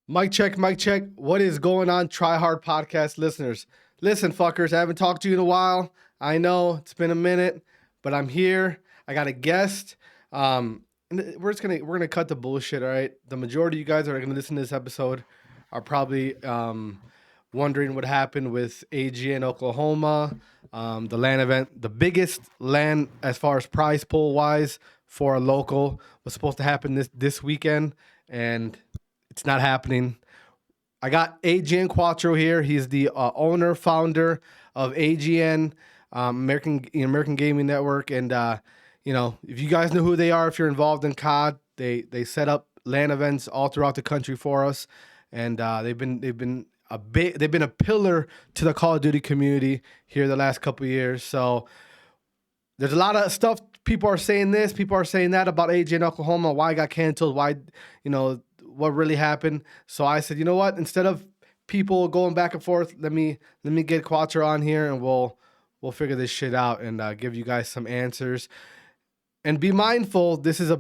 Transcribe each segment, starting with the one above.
Mic check, mic check. What is going on, Try Hard Podcast listeners? Listen, fuckers, I haven't talked to you in a while. I know it's been a minute, but I'm here. I got a guest. And we're gonna cut the bullshit. All right. The majority of you guys that are gonna listen to this episode are probably wondering what happened with AGN Oklahoma, the land event, the biggest land as far as prize pool wise for a local was supposed to happen this weekend, and it's not happening. I got AGN Cuatro here. He's the owner, founder of AGN, American Gaming Network, and if you guys know who they are, if you're involved in COD, they set up LAN events all throughout the country for us, and they've been a pillar to the Call of Duty community here the last couple of years. So there's a lot of stuff. People are saying this, people are saying that about AGN Oklahoma, why it got canceled, why, what really happened. So I said, you know what? Instead of people going back and forth, let me get Cuatro on here, and we'll figure this shit out and give you guys some answers. And be mindful, this is a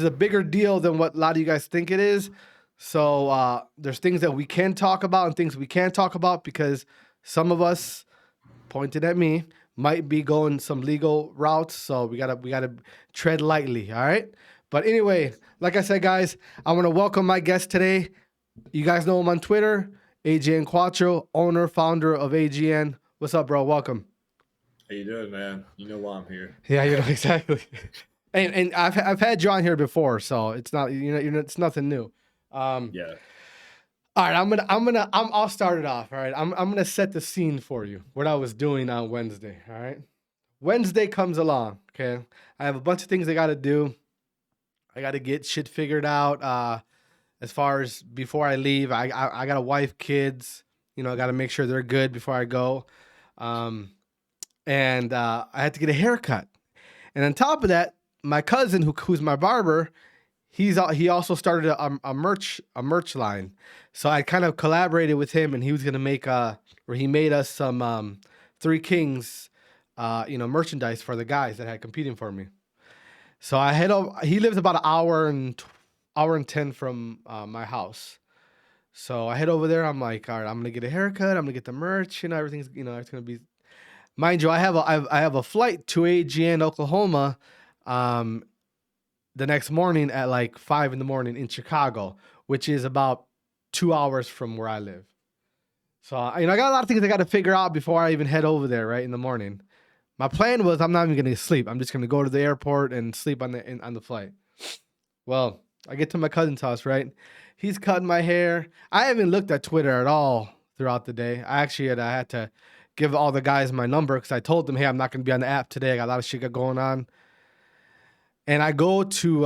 bigger deal than what a lot of you guys think it is. So there's things that we can talk about and things we can't talk about, because some of us, pointed at me, might be going some legal routes. So we gotta tread lightly. All right. But anyway, like I said, guys, I want to welcome my guest today. You guys know him on Twitter, AGN Cuatro, owner, founder of AGN. What's up, bro? Welcome. How you doing, man? You know why I'm here. Yeah, exactly. And I've had you on here before, so it's not it's nothing new. Yeah. All right, I'll start it off. All right, I'm gonna set the scene for you. What I was doing on Wednesday. All right, Wednesday comes along. Okay, I have a bunch of things I got to do. I got to get shit figured out. As far as before I leave, I got a wife, kids. I got to make sure they're good before I go. And I had to get a haircut. And on top of that, my cousin, who's my barber, he also started a merch line. So I kind of collaborated with him, and he was gonna make he made us some Three Kings, merchandise for the guys that had competing for me. So I head over. He lives about an hour and 10 from my house. So I head over there. I'm like, all right, I'm gonna get a haircut. I'm gonna get the merch. Everything's it's gonna be. Mind you, I have a flight to AGN Oklahoma, the next morning at like 5 a.m. in Chicago, which is about 2 hours from where I live. So I got a lot of things I got to figure out before I even head over there right in the morning. My plan was I'm not even gonna sleep. I'm just gonna go to the airport and sleep on the flight. Well, I get to my cousin's house, right? He's cutting my hair. I haven't looked at Twitter at all throughout the day. I had to give all the guys my number because I told them, hey, I'm not gonna be on the app today. I got a lot of shit going on. And I go to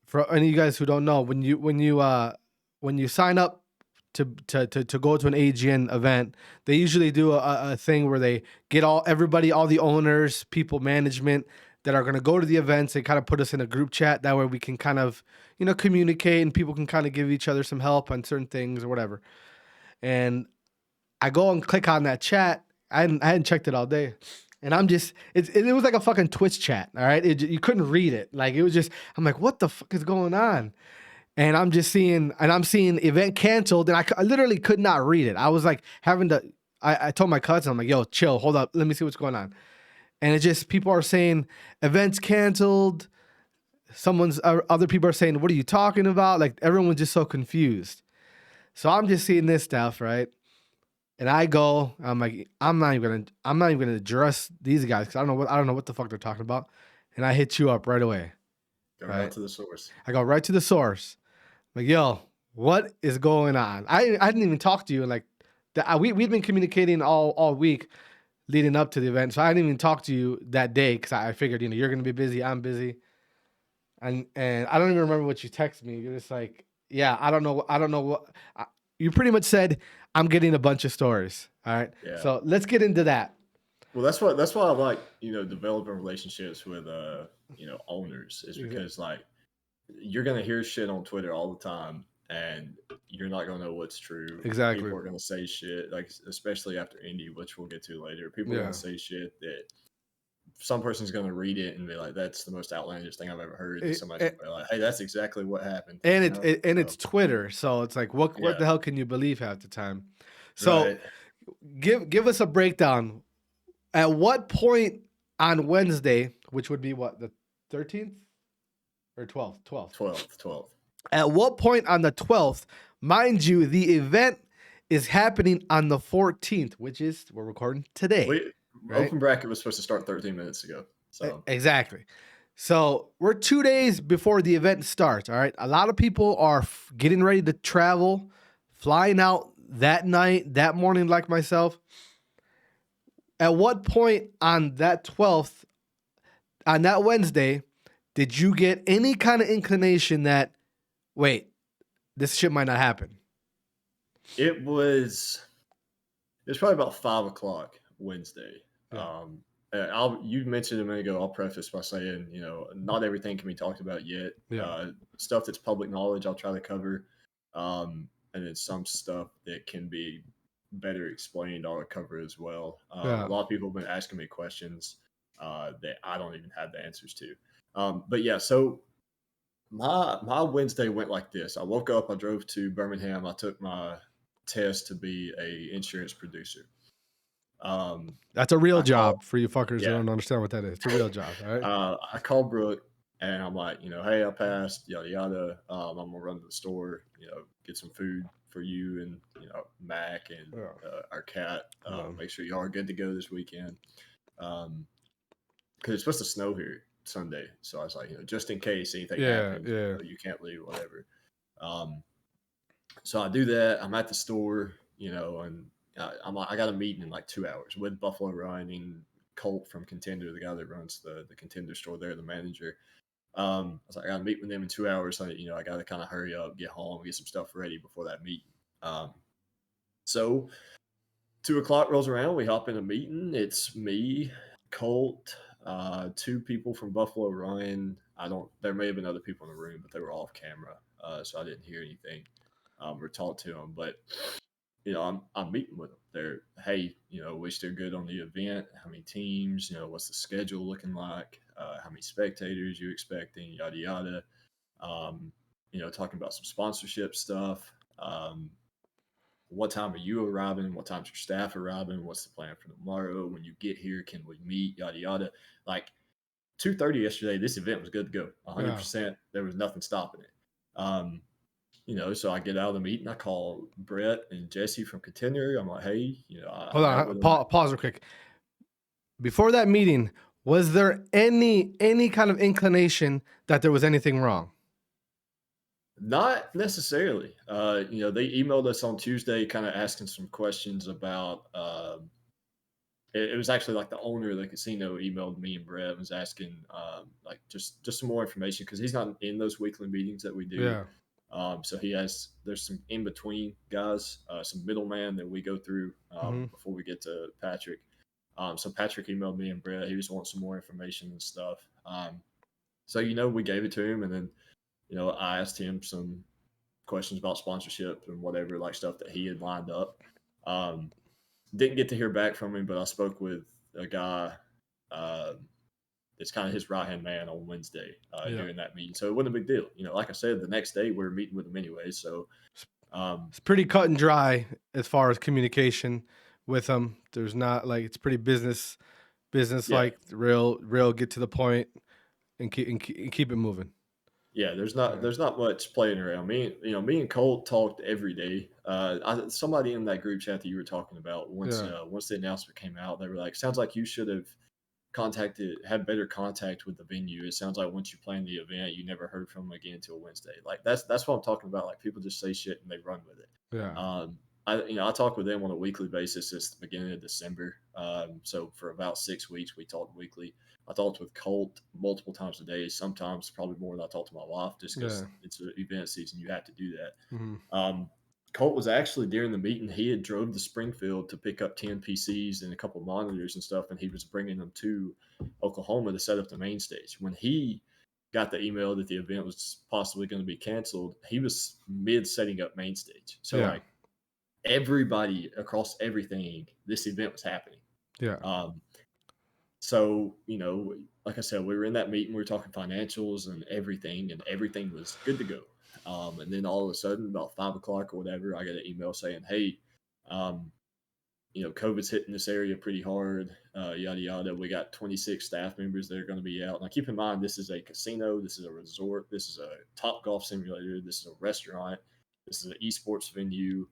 for any of you guys who don't know, when you sign up to go to an AGN event, they usually do a thing where they get all the owners, people, management that are going to go to the events. They kind of put us in a group chat. That way we can kind of, communicate, and people can kind of give each other some help on certain things or whatever. And I go and click on that chat. I hadn't checked it all day. And I'm just, it was like a fucking Twitch chat. All right. You couldn't read it. Like, it was just, I'm like, what the fuck is going on? And I'm seeing event canceled, and I literally could not read it. I was like I told my cousin, I'm like, yo, chill, hold up. Let me see what's going on. And it's just, people are saying events canceled. Other people are saying, what are you talking about? Like, everyone's just so confused. So I'm just seeing this stuff, right? And I'm like, I'm not even gonna address these guys because I don't know what the fuck they're talking about. And I hit you up right away. Go right to the source. I go right to the source. I'm like, yo, what is going on? I didn't even talk to you. Like, we'd been communicating all week leading up to the event, so I didn't even talk to you that day because I figured, you're gonna be busy, I'm busy, and I don't even remember what you texted me. You're just like, yeah, I don't know what. You pretty much said, I'm getting a bunch of stories. All right. Yeah. So let's get into that. Well, that's why I like, developing relationships with, owners, is because like, you're going to hear shit on Twitter all the time, and you're not going to know what's true. Exactly. People are going to say shit, like, especially after Indy, which we'll get to later. People are going to say shit that some person's going to read it and be like, "That's the most outlandish thing I've ever heard." And It, somebody's it, going to be like, "Hey, that's exactly what happened." and You it, know? it and So it's Twitter, so it's like what yeah, the hell can you believe half the time? So right. give us a breakdown. At what point on Wednesday, which would be what, the 13th or 12th? 12th. 12th. At what point on the 12th, mind you, the event is happening on the 14th, which is we're recording today, We right? open bracket was supposed to start 13 minutes ago. So Exactly. So we're 2 days before the event starts. All right. A lot of people are getting ready to travel, flying out that night, that morning, like myself. At what point on that 12th, on that Wednesday, did you get any kind of inclination that, wait, this shit might not happen? it was probably about 5 o'clock Wednesday. Yeah. You mentioned a minute ago. I'll preface by saying, not everything can be talked about yet. Yeah. Stuff that's public knowledge, I'll try to cover, and then some stuff that can be better explained, I'll cover as well. Yeah. A lot of people have been asking me questions that I don't even have the answers to. But yeah, so my Wednesday went like this. I woke up, I drove to Birmingham, I took my test to be a insurance producer. That's a real I called, job for you fuckers that yeah. don't understand what that is. It's a real job. All right. I called Brooke and I'm like, hey, I passed, yada yada. I'm gonna run to the store, get some food for you and Mac and Yeah. our cat. Make sure you are good to go this weekend. Because it's supposed to snow here Sunday, so I was like, just in case anything happens, Yeah. you can't leave, whatever. So I do that. I'm at the store, and I got a meeting in like 2 hours with Buffalo Run, Colt from Contender, the guy that runs the Contender store there, the manager. I was like, I got to meet with them in 2 hours. So, I got to kind of hurry up, get home, get some stuff ready before that meeting. So 2 o'clock rolls around. We hop in a meeting. It's me, Colt, two people from Buffalo Run. There may have been other people in the room, but they were off camera. So I didn't hear anything or talk to them. But, I'm meeting with them. They're, hey, we still good on the event? How many teams? What's the schedule looking like? How many spectators you expecting? Yada, yada. Talking about some sponsorship stuff. What time are you arriving? What time's your staff arriving? What's the plan for tomorrow? When you get here, can we meet? Yada yada. Like 2:30 yesterday, this event was good to go. 100%. There was nothing stopping it. So I get out of the meeting. I call Brett and Jesse from Contender. I'm like, hey, I Hold met on. with them. Pause real quick. Before that meeting, was there any kind of inclination that there was anything wrong? Not necessarily. They emailed us on Tuesday, kind of asking some questions about. It was actually like the owner of the casino emailed me and Brett, was asking like just some more information because he's not in those weekly meetings that we do. Yeah. So there's some in between guys, some middleman that we go through before we get to Patrick. So Patrick emailed me and Brett. He just wants some more information and stuff. So we gave it to him, and then I asked him some questions about sponsorship and whatever, like stuff that he had lined up. Didn't get to hear back from him, but I spoke with a guy that's kind of his right hand man on Wednesday during that meeting. So it wasn't a big deal. Like I said, the next day we are meeting with him anyway. So it's pretty cut and dry as far as communication with them. There's not like, it's pretty business like, real get to the point and keep it moving. Yeah, there's not much playing around. Me and Colt talked every day. Somebody in that group chat that you were talking about, once the announcement came out, they were like, "Sounds like you should have had better contact with the venue. It sounds like once you planned the event, you never heard from them again until Wednesday." Like that's what I'm talking about. Like people just say shit and they run with it. Yeah. I talk with them on a weekly basis since the beginning of December. So for about 6 weeks, we talked weekly. I talked with Colt multiple times a day, sometimes probably more than I talked to my wife, just because it's an event season. You have to do that. Mm-hmm. Colt was actually, during the meeting, he had drove to Springfield to pick up 10 PCs and a couple of monitors and stuff, and he was bringing them to Oklahoma to set up the main stage. When he got the email that the event was possibly going to be canceled, he was mid setting up main stage. So like everybody across everything, this event was happening. Yeah. So, like I said, we were in that meeting, we were talking financials and everything was good to go. And then all of a sudden, about 5 o'clock or whatever, I got an email saying, "Hey, um, COVID's hitting this area pretty hard, yada yada. We got 26 staff members that are going to be out." Now, keep in mind, this is a casino, this is a resort, this is a Top Golf simulator, this is a restaurant, this is an esports venue,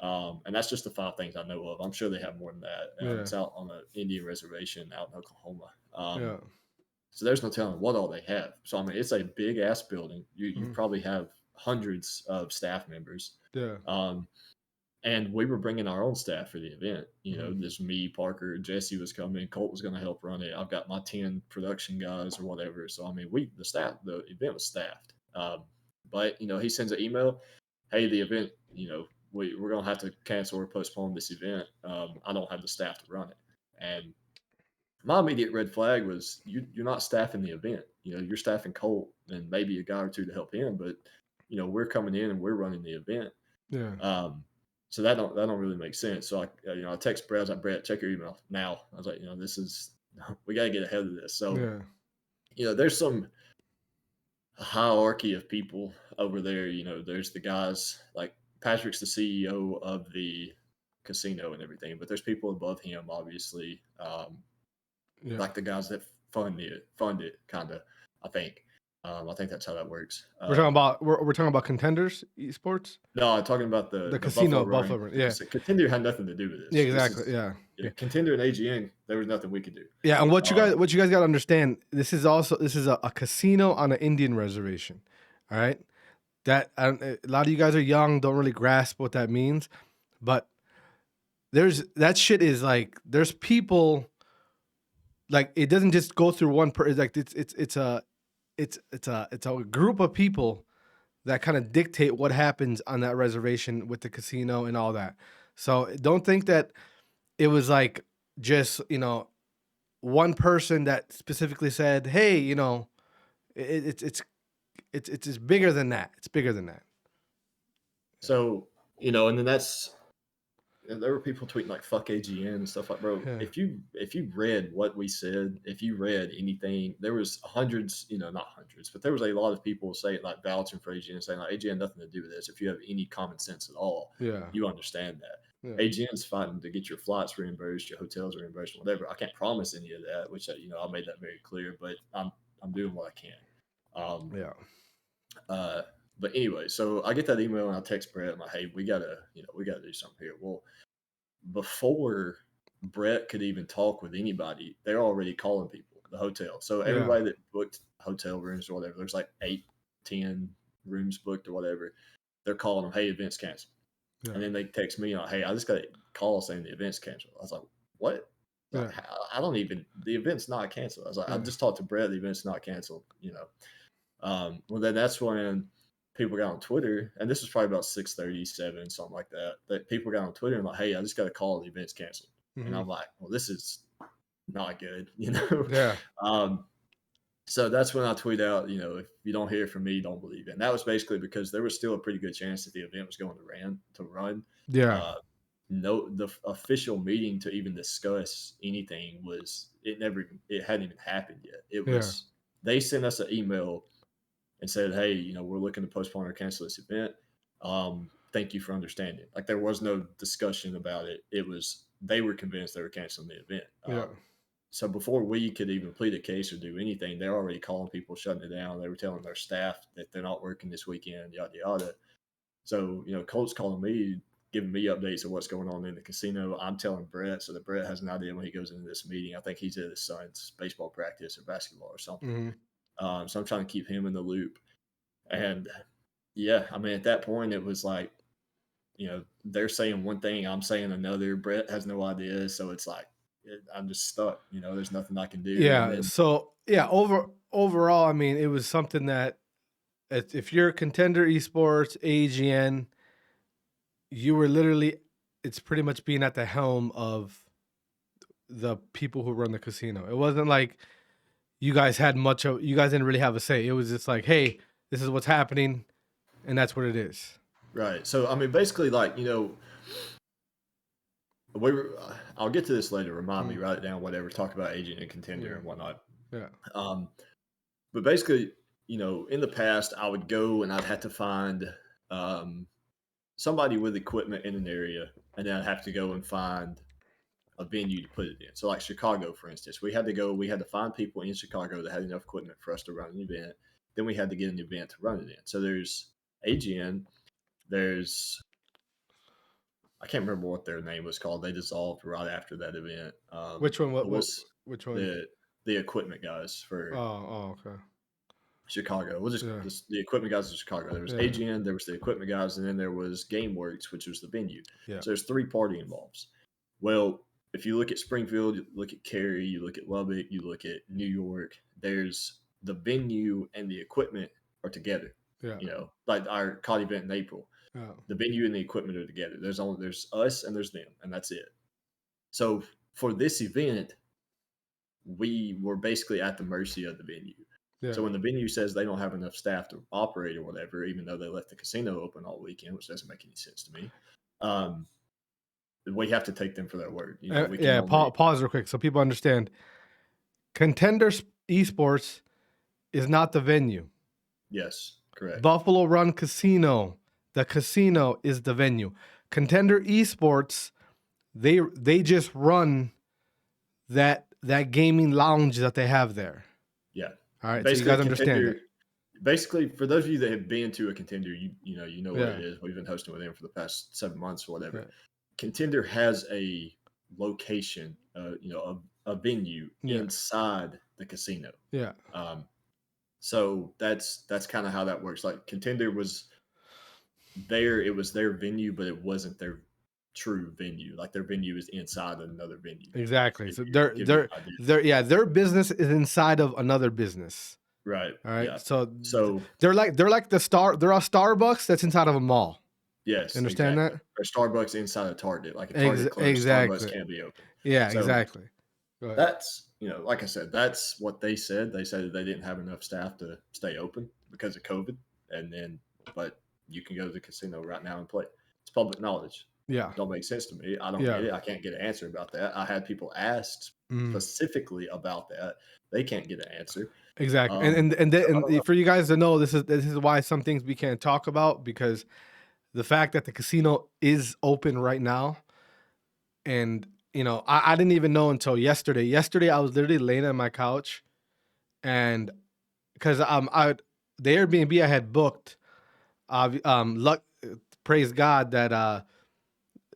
and that's just the 5 things I know of. I'm sure they have more than that. It's out on an Indian reservation out in Oklahoma. Yeah. So there's no telling what all they have. So I mean, it's a big ass building. You probably have hundreds of staff members. Yeah. And we were bringing our own staff for the event. This me, Parker, Jesse was coming, Colt was going to help run it. I've got my 10 production guys or whatever. So I mean, the event was staffed. But he sends an email, "Hey, the event, we're going to have to cancel or postpone this event. I don't have the staff to run it." And my immediate red flag was, you're not staffing the event. You're staffing Colt and maybe a guy or two to help him, but we're coming in and we're running the event. Yeah. So that don't really make sense. So I text Brett. I was like, "Brett, check your email now." I was like, we got to get ahead of this. So there's some hierarchy of people over there. There's the guys like Patrick's the CEO of the casino and everything, but there's people above him, obviously. Like the guys that fund it, kind of. I think that's how that works. We're talking about Contenders Esports. No, I'm talking about the casino Buffalo Run. Yeah, Contender had nothing to do with this. Yeah, exactly. Yeah. Contender and AGN, there was nothing we could do. Yeah, and what you guys got to understand, this is a casino on an Indian reservation. All right, that a lot of you guys are young, don't really grasp what that means, but that shit is like, there's people, like, it doesn't just go through one person. Like it's a group of people that kind of dictate what happens on that reservation with the casino and all that. So don't think that it was like just, one person that specifically said, "Hey, it's bigger than that. It's bigger than that." So, and then there were people tweeting like "fuck AGN" and stuff like, bro. Yeah. If you read what we said, if you read anything, there was hundreds, not hundreds, but there was a lot of people saying, like, vouching for AGN, saying like, "AGN nothing to do with this." If you have any common sense at all, you understand that. Yeah. AGN's fighting to get your flights reimbursed, your hotels reimbursed, whatever. I can't promise any of that, which I made that very clear, but I'm doing what I can. But anyway, so I get that email and I text Brett. I'm like, "Hey, we gotta do something here." Well, before Brett could even talk with anybody, they're already calling people, the hotel. So everybody that booked hotel rooms or whatever, there's like 8, 10 rooms booked or whatever. They're calling them, "Hey, event's canceled." Yeah. And then they text me, like, "Hey, I just got a call saying the event's canceled." I was like, "What?" Yeah. Like, the event's not canceled. I was like, "I just talked to Brett. The event's not canceled." Well, then that's when people got on Twitter, and this was probably about 6:37, something like that. That people got on Twitter and like, "Hey, I just got a call. The event's canceled." Mm-hmm. And I'm like, "Well, this is not good," Yeah. So that's when I tweet out, "If you don't hear from me, don't believe it." And that was basically because there was still a pretty good chance that the event was going to run. Yeah. The official meeting to even discuss anything it hadn't even happened yet. It was they sent us an email and said, "Hey, we're looking to postpone or cancel this event. Thank you for understanding." Like, there was no discussion about it. It was, they were convinced they were canceling the event. So before we could even plead a case or do anything, they're already calling people, shutting it down. They were telling their staff that they're not working this weekend, yada, yada. So, Colt's calling me, giving me updates of what's going on in the casino. I'm telling Brett, so that Brett has an idea when he goes into this meeting. I think he's at his son's baseball practice or basketball or something. Mm-hmm. So I'm trying to keep him in the loop. And yeah, I mean, at that point, it was like, they're saying one thing, I'm saying another. Brett has no idea. So it's like, I'm just stuck. There's nothing I can do. Yeah. Then, so yeah, overall, I mean, it was something that if you're Contender Esports, AGN, you were literally, it's pretty much being at the helm of the people who run the casino. It wasn't like you guys didn't really have a say. It was just like, "Hey, this is what's happening," and that's what it is. Right. So, I mean, basically, like, I'll get to this later. Remind me, write it down, whatever. Talk about agent and contender and whatnot. Yeah. But basically, in the past, I would go and I'd have to find somebody with equipment in an area, and then I'd have to go and find a venue to put it in. So, like Chicago, for instance, we had to find people in Chicago that had enough equipment for us to run an event. Then we had to get an event to run it in. So there's AGN. There's I can't remember what their name was called. They dissolved right after that event. Which one? It was which one? the equipment guys for Okay. Chicago. We'll just the equipment guys in Chicago. There was AGN, there was the equipment guys, and then there was GameWorks, which was the venue. Yeah. So there's 3 party involves. Well, if you look at Springfield, you look at Cary, you look at Lubbock, you look at New York, there's the venue and the equipment are together. Yeah. Like our COD event in April. Yeah. The venue and the equipment are together. There's us and there's them, and that's it. So for this event, we were basically at the mercy of the venue. Yeah. So when the venue says they don't have enough staff to operate or whatever, even though they left the casino open all weekend, which doesn't make any sense to me, we have to take them for their word. Pause real quick so people understand. Contender Esports is not the venue. Yes, correct. Buffalo Run Casino. The casino is the venue. Contender Esports, they just run that gaming lounge that they have there. Yeah. All right, basically, so you guys understand it. Basically, for those of you that have been to a Contender, you know what it is. We've been hosting with them for the past 7 months or whatever. Right. Contender has a location, a venue inside the casino. Yeah. So that's kind of how that works. Like Contender was there, it was their venue, but it wasn't their true venue. Like their venue is inside another venue. Exactly. So their business is inside of another business. Right. All right. Yeah. So they're like they're a Starbucks that's inside of a mall. Yes. Understand exactly. that? Or Starbucks inside a Target. Like a Target closed, exactly. Starbucks can't be open. Yeah, so exactly. That's, like I said, that's what they said. They said that they didn't have enough staff to stay open because of COVID. But you can go to the casino right now and play. It's public knowledge. Yeah. It don't make sense to me. I don't get it. I can't get an answer about that. I had people asked specifically about that. They can't get an answer. Exactly. And for you guys to know, this is why some things we can't talk about, because the fact that the casino is open right now, and I didn't even know until yesterday. Yesterday I was literally laying on my couch, and because the Airbnb I had booked, praise God that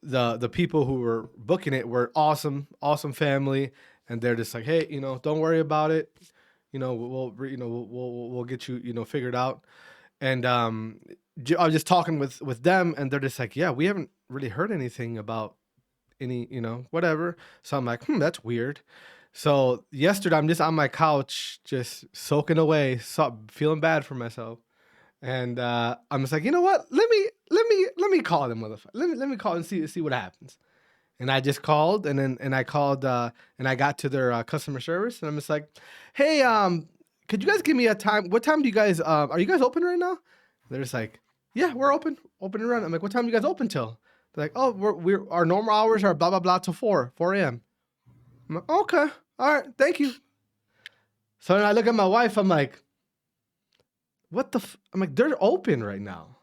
the people who were booking it were awesome family, and they're just like, hey, don't worry about it, we'll get you figured out. And I was just talking with them, and they're just like, yeah, we haven't really heard anything about any whatever. So I'm like, that's weird. So yesterday I'm just on my couch just soaking away, feeling bad for myself. And I'm just like, you know what? Let me call them, motherfucker. Let me call and see what happens. And I just called, and I called, and I got to their customer service, and I'm just like, hey, could you guys give me a time? What time do you guys are you guys open right now? They're just like, yeah, we're open and running. I'm like, what time do you guys open till? They're like, oh, we're our normal hours are blah blah blah till 4 a.m. I'm like, okay, all right, thank you. So then I look at my wife. I'm like, what the? I'm like, they're open right now.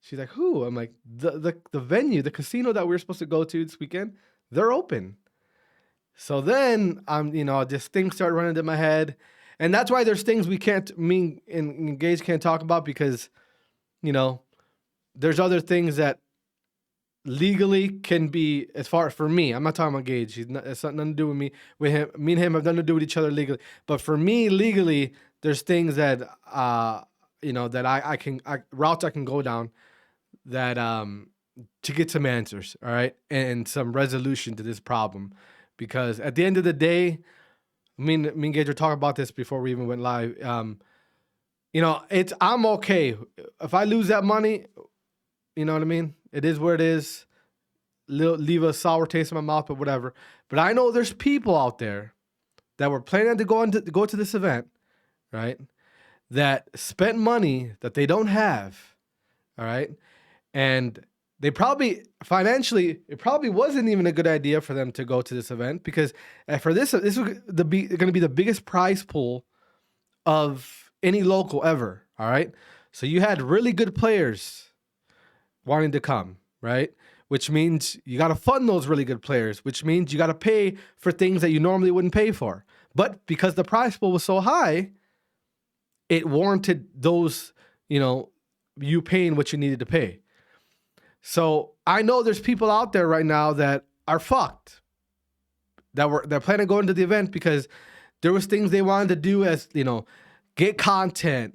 She's like, who? I'm like, the venue, the casino that we were supposed to go to this weekend, they're open. So then just things start running in my head, and that's why there's things we can't Engage can't talk about, because there's other things that legally can be, as far for me, I'm not talking about Gage. It's nothing to do with me. With him, me and him have nothing to do with each other legally. But for me, legally, there's things that that routes I can go down that to get some answers, all right, and some resolution to this problem. Because at the end of the day, me and Gage were talking about this before we even went live. I'm okay if I lose that money. You know what I mean? It is what it is. Leave a sour taste in my mouth, but whatever. But I know there's people out there that were planning to go to this event, right? That spent money that they don't have, all right? And they probably financially, it probably wasn't even a good idea for them to go to this event, because for this was going to be the biggest prize pool of any local ever. All right. So you had really good players wanting to come, right? Which means you got to fund those really good players, which means you got to pay for things that you normally wouldn't pay for. But because the prize pool was so high, it warranted those, you paying what you needed to pay. So I know there's people out there right now that are fucked, they're planning to go into the event because there was things they wanted to do, as get content,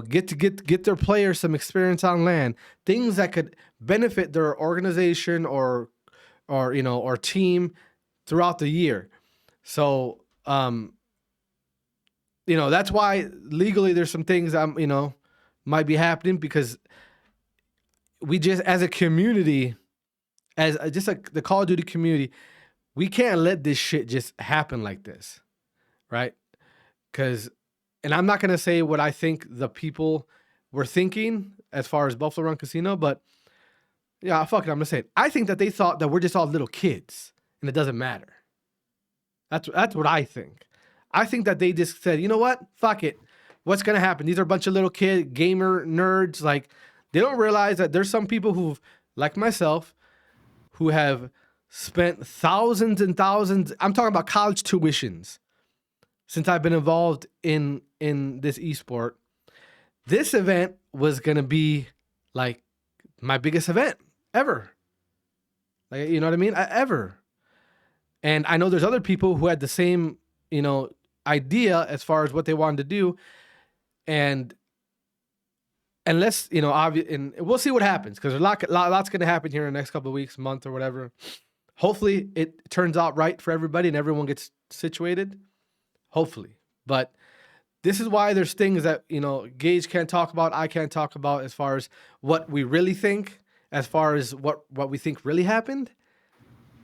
get their players some experience on land, things that could benefit their organization or team throughout the year. So that's why legally there's some things might be happening, because we just, as a community, as just like the Call of Duty community, we can't let this shit just happen like this, right? And I'm not going to say what I think the people were thinking as far as Buffalo Run Casino, but yeah, fuck it, I'm going to say it. I think that they thought that we're just all little kids and it doesn't matter. That's what I think. I think that they just said, you know what? Fuck it. What's going to happen? These are a bunch of little kid gamer nerds. Like, they don't realize that there's some people who've, like myself, who have spent thousands and thousands. I'm talking about college tuitions since I've been involved in this esport. This event was going to be like my biggest event ever. Like, you know what I mean? Ever. And I know there's other people who had the same, idea as far as what they wanted to do. And unless, and we'll see what happens, because there's lots going to happen here in the next couple of weeks, month, or whatever. Hopefully it turns out right for everybody and everyone gets situated. Hopefully. But this is why there's things that, Gage can't talk about, I can't talk about, as far as what we really think, as far as what we think really happened.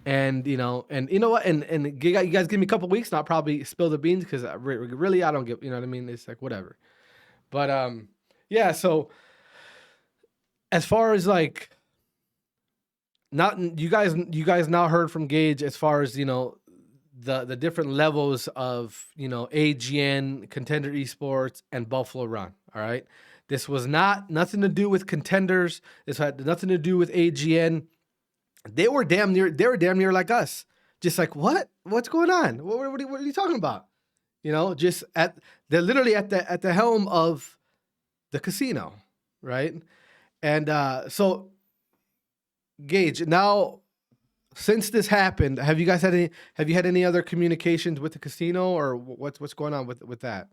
And, you know what? And you guys give me a couple weeks and I'll probably spill the beans, because really, I don't give, you know what I mean? It's like, whatever. But, yeah, so as far as like, you guys now heard from Gage as far as, the different levels of, AGN, Contender Esports, and Buffalo Run. All right. This was nothing to do with Contenders. This had nothing to do with AGN. They were damn near like us. Just like, what's going on? What are you talking about? They're literally at the helm of the casino. Right. And, so Gage, now, since this happened, have you had any other communications with the casino, or what's going on with that?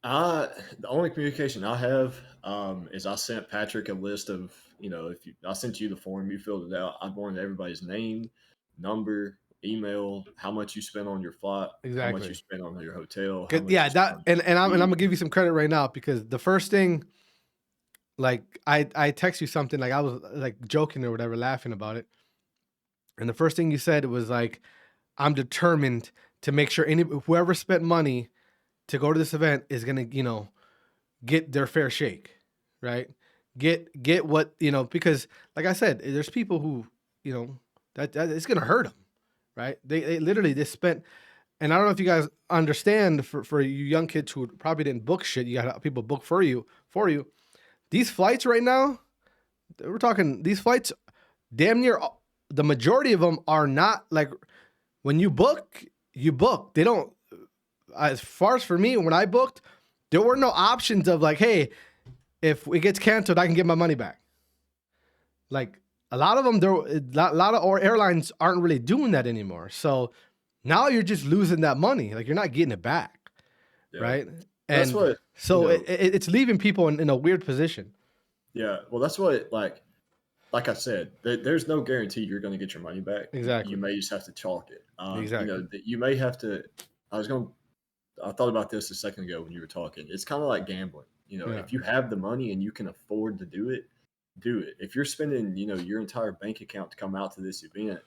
The only communication I have is I sent Patrick a list of, I sent you the form, you filled it out. I wanted everybody's name, number, email, how much you spent on your flight, exactly, how much you spent on your hotel. Yeah, I'm gonna give you some credit right now, because the first thing, like, I text you something, like I was like joking or whatever, laughing about it. And the first thing you said was like, I'm determined to make sure whoever spent money to go to this event is going to, get their fair shake, right? Get what, because like I said, there's people who, that it's going to hurt them, right? They literally just spent, and I don't know if you guys understand, for you young kids who probably didn't book shit, you got people book for you. These flights right now, we're talking, these flights damn near, the majority of them are not like, when you book, they don't, as far as for me, when I booked, there were no options of like, hey, if it gets canceled, I can get my money back. Like, a lot of them, a lot of airlines aren't really doing that anymore. So now you're just losing that money. Like, you're not getting it back. Yeah. Right. And that's what, so it's leaving people in a weird position. Yeah. Well, that's what, like I said, there's no guarantee you're going to get your money back. Exactly. You may just have to chalk it. Exactly. You may have to. I thought about this a second ago when you were talking. It's kind of like gambling. If you have the money and you can afford to do it, do it. If you're spending, your entire bank account to come out to this event,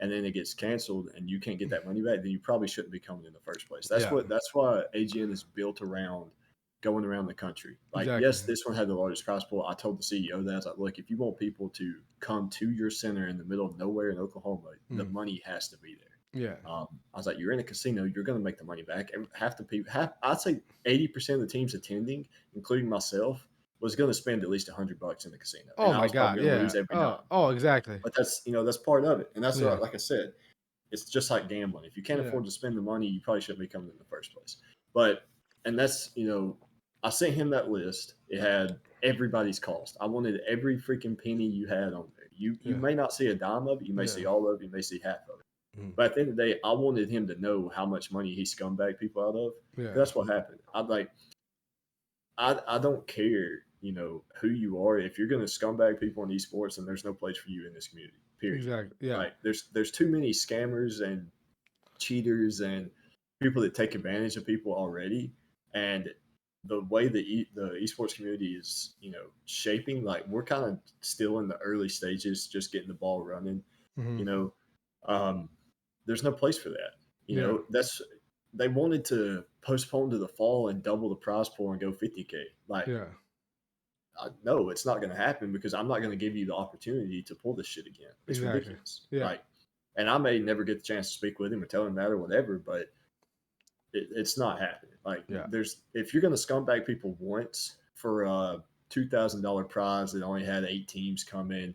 and then it gets canceled and you can't get that money back, then you probably shouldn't be coming in the first place. That's why AGN is built around going around the country. Like, Exactly. yes, this one had the largest prize pool. I told the CEO that. I was like, look, if you want people to come to your center in the middle of nowhere in Oklahoma, the money has to be there. Yeah. I was like, you're in a casino, you're going to make the money back. And half the people, I'd say 80% of the teams attending, including myself, was going to spend at least $100 in the casino. Oh And I my was probably God. going to Yeah. lose every dime. Oh, exactly. But that's, that's part of it. And that's Yeah. like I said, it's just like gambling. If you can't Yeah. afford to spend the money, you probably shouldn't be coming in the first place. And that's, I sent him that list. It had everybody's cost. I wanted every freaking penny you had on there. You may not see a dime of it. You may see all of it. You may see half of it. But at the end of the day, I wanted him to know how much money he scumbagged people out of. Yeah. That's what happened. I don't care, who you are. If you're going to scumbag people in esports, then there's no place for you in this community. Period. Exactly. Yeah. Like there's too many scammers and cheaters and people that take advantage of people already. And the way the esports community is, shaping, like we're kind of still in the early stages, just getting the ball running. There's no place for that. They wanted to postpone to the fall and double the prize pool and go 50K. Like, no, it's not going to happen because I'm not going to give you the opportunity to pull this shit again. It's ridiculous. Yeah. Like, and I may never get the chance to speak with him or tell him that or whatever, but it's not happening. Like, if you're going to scumbag people once for a $2,000 prize that only had 8 teams come in,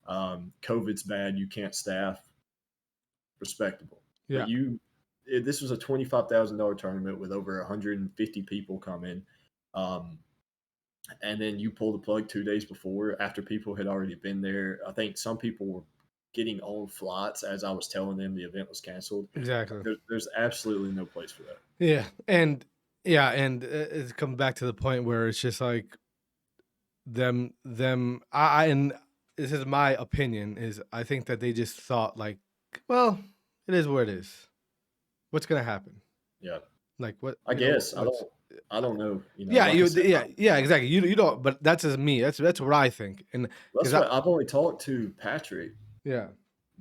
COVID's bad, you can't staff, respectable. Yeah. But this was a $25,000 tournament with over 150 people come in. And then you pull the plug 2 days before, after people had already been there. I think some people were getting on flights as I was telling them the event was canceled. Exactly. There's absolutely no place for that. Yeah. And it's come back to the point where it's just like and this is my opinion, is I think that they just thought like, well, it is what it is. What's going to happen? Yeah. Like what? I guess. I don't know. Exactly. You don't, but that's just me. That's what I think. And that's what I've only talked to Patrick. Yeah.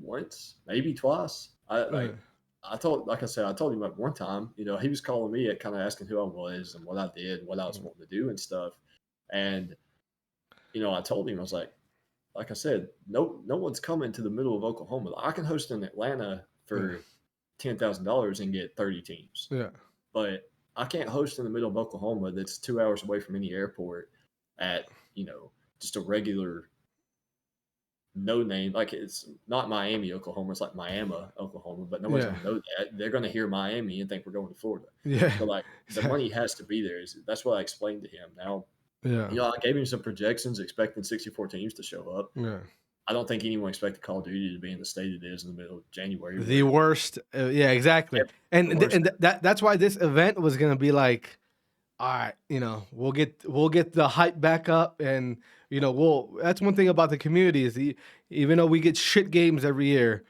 Once, maybe twice. I told him like one time, he was calling me, kind of asking who I was and what I did, and what I was wanting to do and stuff. And, I told him, I was like I said, no one's coming to the middle of Oklahoma. I can host in Atlanta for $10,000 and get 30 teams. Yeah. But I can't host in the middle of Oklahoma that's 2 hours away from any airport at, just a regular no name. Like, it's not Miami, Oklahoma. It's like Miami, Oklahoma. But nobody's going to know that. They're going to hear Miami and think we're going to Florida. Yeah. So, like, the money has to be there. That's what I explained to him. Now, I gave him some projections expecting 64 teams to show up. Yeah. I don't think anyone expected Call of Duty to be in the state it is in the middle of January. The worst. Yeah, exactly. And that's why this event was going to be like, all right, we'll get the hype back up, and that's one thing about the community is even though we get shit games every year,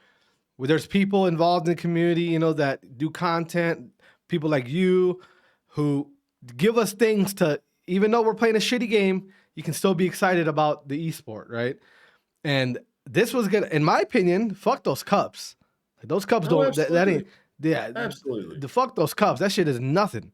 there's people involved in the community, that do content, people like you who give us things to, even though we're playing a shitty game, you can still be excited about the esport, right? And this was good, in my opinion. Fuck those cups. Like, those cups that ain't. Yeah, absolutely. The fuck those cups. That shit is nothing.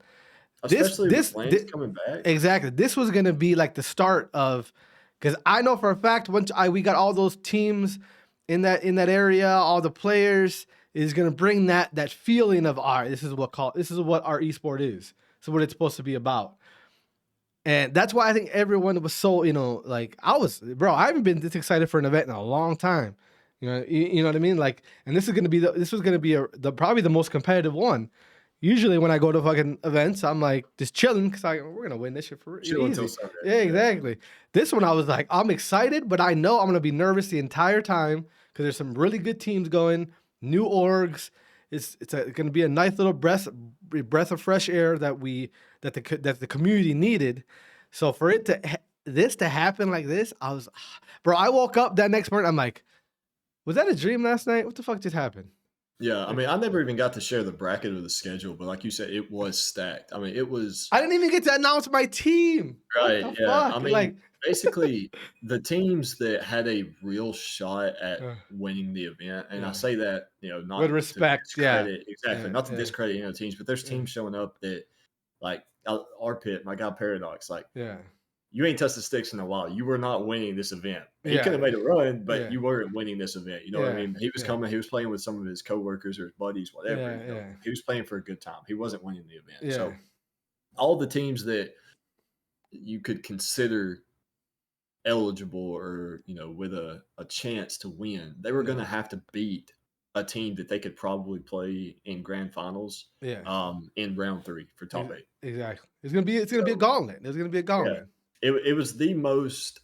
Especially with Lane's coming back. Exactly. This was gonna be like the start of, because I know for a fact once we got all those teams in that area, all the players, is gonna bring that feeling of, all right, this is what our esport is. This is what it's supposed to be about. And that's why I think everyone was so, like, I haven't been this excited for an event in a long time. You know what I mean? Like, and this was gonna be probably the most competitive one. Usually when I go to fucking events, I'm like just chilling because we're gonna win this shit for easy. Until Sunday. Yeah, exactly. This one I was like, I'm excited, but I know I'm gonna be nervous the entire time because there's some really good teams going, new orgs. It's gonna be a nice little breath of fresh air that the community needed. So for this to happen like this, I woke up that next morning. I'm like, was that a dream last night? What the fuck just happened? Yeah, I mean, I never even got to share the bracket or the schedule, but like you said, it was stacked. I mean, it was. I didn't even get to announce my team. Right. What the yeah. fuck? I mean, basically, the teams that had a real shot at winning the event, and I say that not with respect. Exactly. Not to discredit teams, but there's teams showing up that, like, our pit, my guy Paradox, like, Yeah. you ain't touched the sticks in a while. You were not winning this event. He Yeah. could have made a run, but Yeah. you weren't winning this event. You know what I Yeah. mean? He was Yeah. coming. He was playing with some of his coworkers or his buddies, whatever. Yeah. Yeah. He was playing for a good time. He wasn't winning the event. Yeah. So all the teams that you could consider eligible or with a chance to win, they were going to have to beat a team that they could probably play in grand finals Yeah. in round 3 for top 8. Exactly. It's gonna be a gauntlet. It's gonna be a gauntlet. It was the most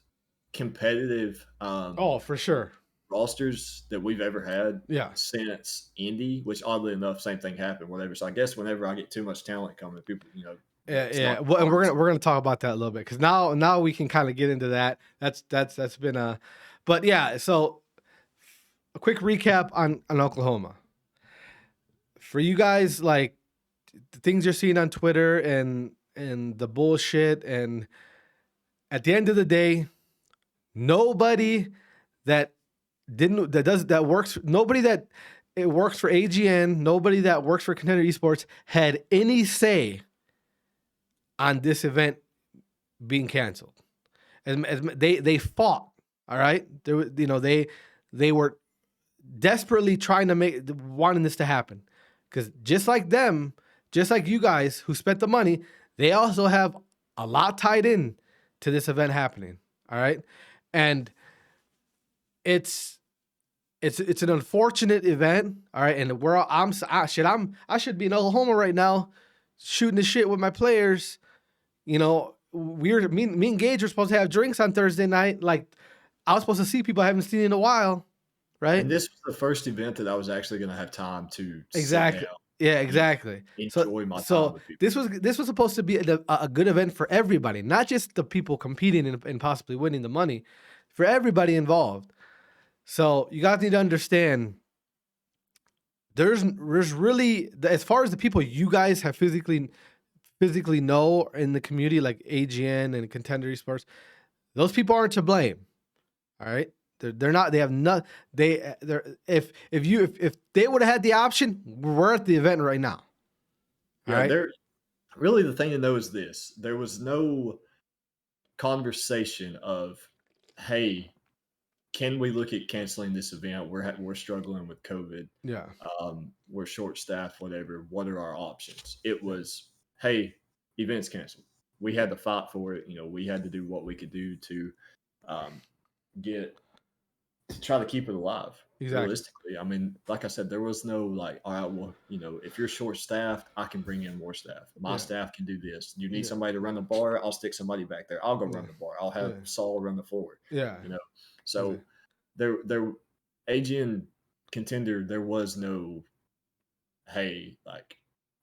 competitive Oh, for sure. rosters that we've ever had Yeah. since Indy, which oddly enough, same thing happened, whatever. So I guess whenever I get too much talent coming, people, Yeah. Well, and we're gonna talk about that a little bit because now we can kind of get into that. That's been a, but yeah. So a quick recap on Oklahoma for you guys, like the things you're seeing on Twitter and the bullshit, and at the end of the day, nobody that works for AGN, nobody that works for Contender Esports had any say on this event being canceled. As they fought, all right? They were desperately trying to wanting this to happen. Because just like you guys who spent the money, they also have a lot tied in to this event happening. All right. And it's an unfortunate event. All right. And I should be in Oklahoma right now shooting the shit with my players. Me and Gage were supposed to have drinks on Thursday night. Like I was supposed to see people I haven't seen in a while. Right. And this was the first event that I was actually going to have time to exactly. sit down. Yeah, exactly. Enjoy my time with people. This was supposed to be a good event for everybody, not just the people competing and possibly winning the money, for everybody involved. So you guys need to understand there's really, as far as the people you guys have physically know in the community, like AGN and Contender Esports, those people aren't to blame. All right. They're not. They have not. If they would have had the option, we're at the event right now. Yeah, right? Really the thing to know is this: there was no conversation of, "Hey, can we look at canceling this event? We're struggling with COVID. Yeah, we're short staffed. Whatever. What are our options?" It was, "Hey, event's canceled. We had to fight for it. We had to do what we could do to try to keep it alive." Exactly. Realistically, I mean, like I said, there was no like, all right, well, if you're short staffed, I can bring in more staff. My staff can do this. You need somebody to run the bar, I'll stick somebody back there. I'll go run the bar. I'll have Saul run the floor. Yeah. So there AGN Contender, there was no, hey, like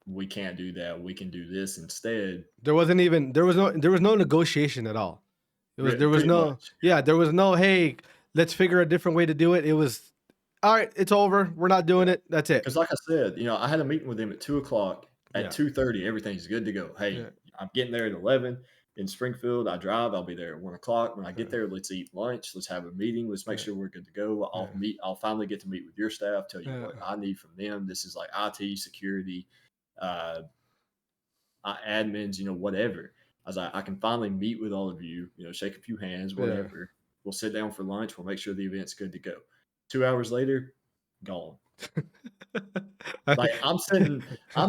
we can't do that. We can do this instead. There was no negotiation at all. There was no, hey, let's figure a different way to do it. It was, all right, it's over. We're not doing it. That's it. Because like I said, I had a meeting with him at 2:00. At 2:30, everything's good to go. Hey, I'm getting there at 11 in Springfield. I drive. I'll be there at 1:00. When I get there, let's eat lunch. Let's have a meeting. Let's make sure we're good to go. I'll finally get to meet with your staff. Tell you what I need from them. This is like IT, security, admins, whatever. I was like, I can finally meet with all of you. Shake a few hands, whatever. Yeah. We'll sit down for lunch. We'll make sure the event's good to go. 2 hours later, gone. Like I'm sitting. I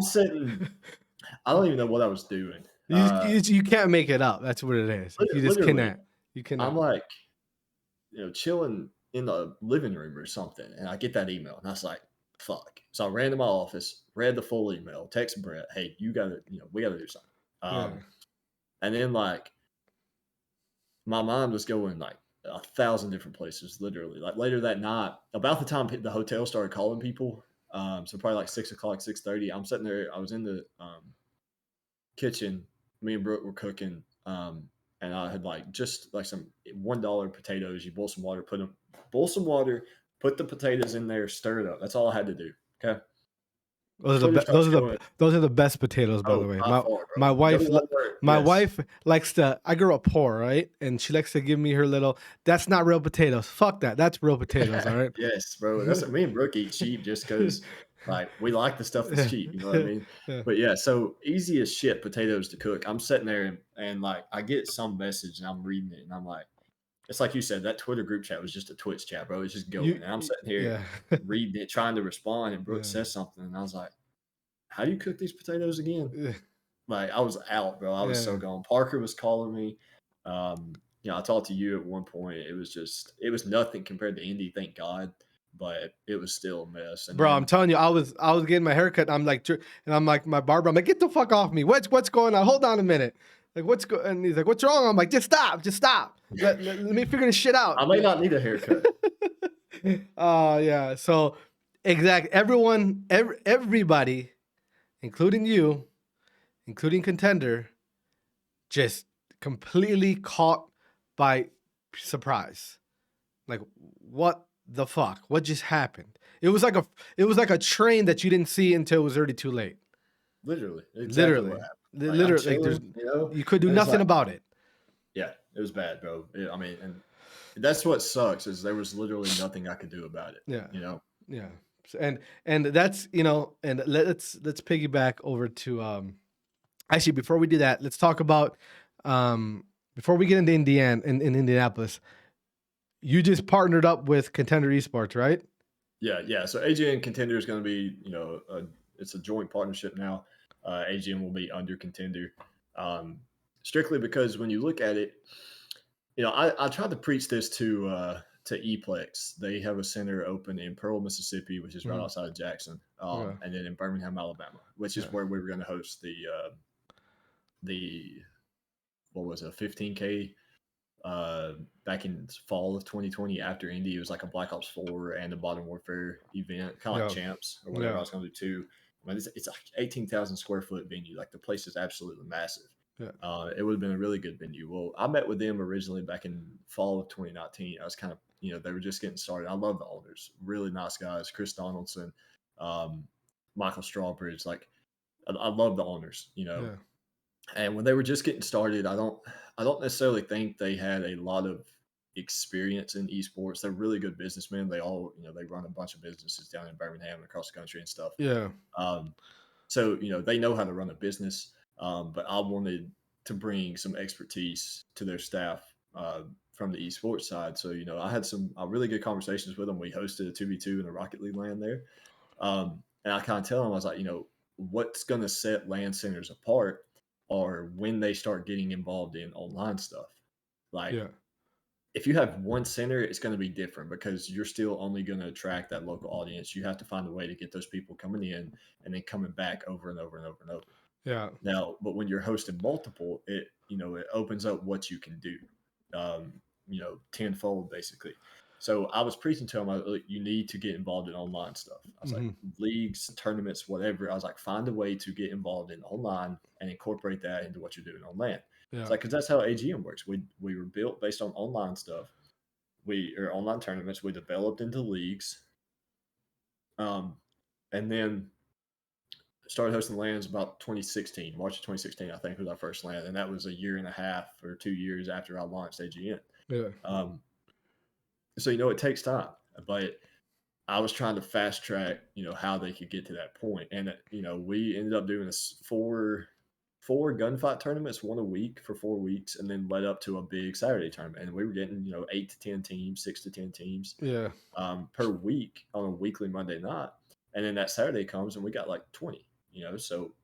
don't even know what I was doing. You can't make it up. That's what it is. You just cannot. You cannot. I'm like, chilling in the living room or something, and I get that email, and I was like, "Fuck!" So I ran to my office, read the full email, text Brett, "Hey, we got to do something." And then like, my mind was going like 1,000 different places, literally. Like later that night, about the time the hotel started calling people, so probably like 6:00, 6:30. I'm sitting there. I was in the kitchen. Me and Brooke were cooking, and I had like just like some $1 potatoes. You boil some water, put the potatoes in there, stir it up. That's all I had to do. Okay. Those are the best potatoes, by the way. My wife likes to. I grew up poor, right? And she likes to give me her little. That's not real potatoes. Fuck that. That's real potatoes. All right. Yes, bro. That's what me and Brooke eat cheap just because Like, we like the stuff that's cheap, you know what I mean? Yeah. But yeah, so easy as shit potatoes to cook. I'm sitting there and like I get some message and I'm reading it and I'm like, it's like you said, that Twitter group chat was just a Twitch chat, bro. It's just going. And I'm sitting here Yeah. reading it, trying to respond, and Brooke Yeah. says something, and I was like, how do you cook these potatoes again? Yeah. Like, I was out, bro. I was so Yeah. gone. Parker was calling me. I talked to you at one point. It was nothing compared to Indy, thank God, but it was still a mess. And Bro, I'm then telling you, I was getting my haircut. I'm like, and I'm like, my barber. I'm like, get the fuck off me. What's going on? Hold on a minute. Like, and he's like, what's wrong? I'm like, just stop. Let me figure this shit out. I may not need a haircut. Yeah. So, exactly. Everybody, including you, including Contender, just completely caught by surprise. Like, what the fuck? What just happened? It was like a train that you didn't see until it was already too late. Literally, exactly what Literally, happened. Like, I'm literally, like there's chilling, you could do and it's nothing like, about it. yeah, it was bad, bro. I mean, and that's what sucks is there was literally nothing I could do about it. Yeah, You know, yeah, and that's and let's piggyback over to actually before we do that, let's talk about before we get into in Indianapolis. You just partnered up with Contender Esports, right? yeah. So AGN Contender is going to be, it's a joint partnership now. AGN will be under Contender, strictly because when you look at it, I tried to preach this to Eplex. They have a center open in Pearl, Mississippi, which is right outside of Jackson, Okay. and then in Birmingham, Alabama, which is where we were going to host the what was it, a 15K back in fall of 2020 after Indy. It was like a Black Ops 4 and a Modern Warfare event, kind of like Champs or whatever. I was going to do too. I mean, it's like 18,000 square foot venue. Like the place is absolutely massive. Yeah. It would have been a really good venue. Well, I met with them originally back in fall of 2019. I was kind of, they were just getting started. I love the owners, really nice guys. Chris Donaldson, Michael Strawbridge. Like, I love the owners, Yeah. And when they were just getting started, I don't necessarily think they had a lot of experience in esports. They're really good businessmen. They all, they run a bunch of businesses down in Birmingham and across the country and stuff. Yeah. So, they know how to run a business. But I wanted to bring some expertise to their staff from the esports side. So, I had some really good conversations with them. We hosted a 2v2 in the Rocket League LAN there. And I kind of tell them, I was like, what's going to set LAN centers apart are when they start getting involved in online stuff. Like, if you have one center, it's going to be different because you're still only going to attract that local audience. You have to find a way to get those people coming in and then coming back over and over and over and over. Yeah. Now, but when you're hosting multiple, it opens up what you can do, tenfold basically. So I was preaching to them, you need to get involved in online stuff. I was like, leagues, tournaments, whatever. I was like, find a way to get involved in online and incorporate that into what you're doing on LAN. Yeah. It's like, because that's how AGM works. We were built based on online stuff. Or online tournaments. We developed into leagues, and then started hosting LANs about 2016, March of 2016, I think was our first LAN, and that was a year and a half or 2 years after I launched AGN. Yeah. So it takes time, but I was trying to fast track, how they could get to that point, and we ended up doing four gunfight tournaments, one a week for 4 weeks, and then led up to a big Saturday tournament, and we were getting 8 to 10 teams, 6 to 10 teams, per week on a weekly Monday night, and then that Saturday comes and we got like 20. So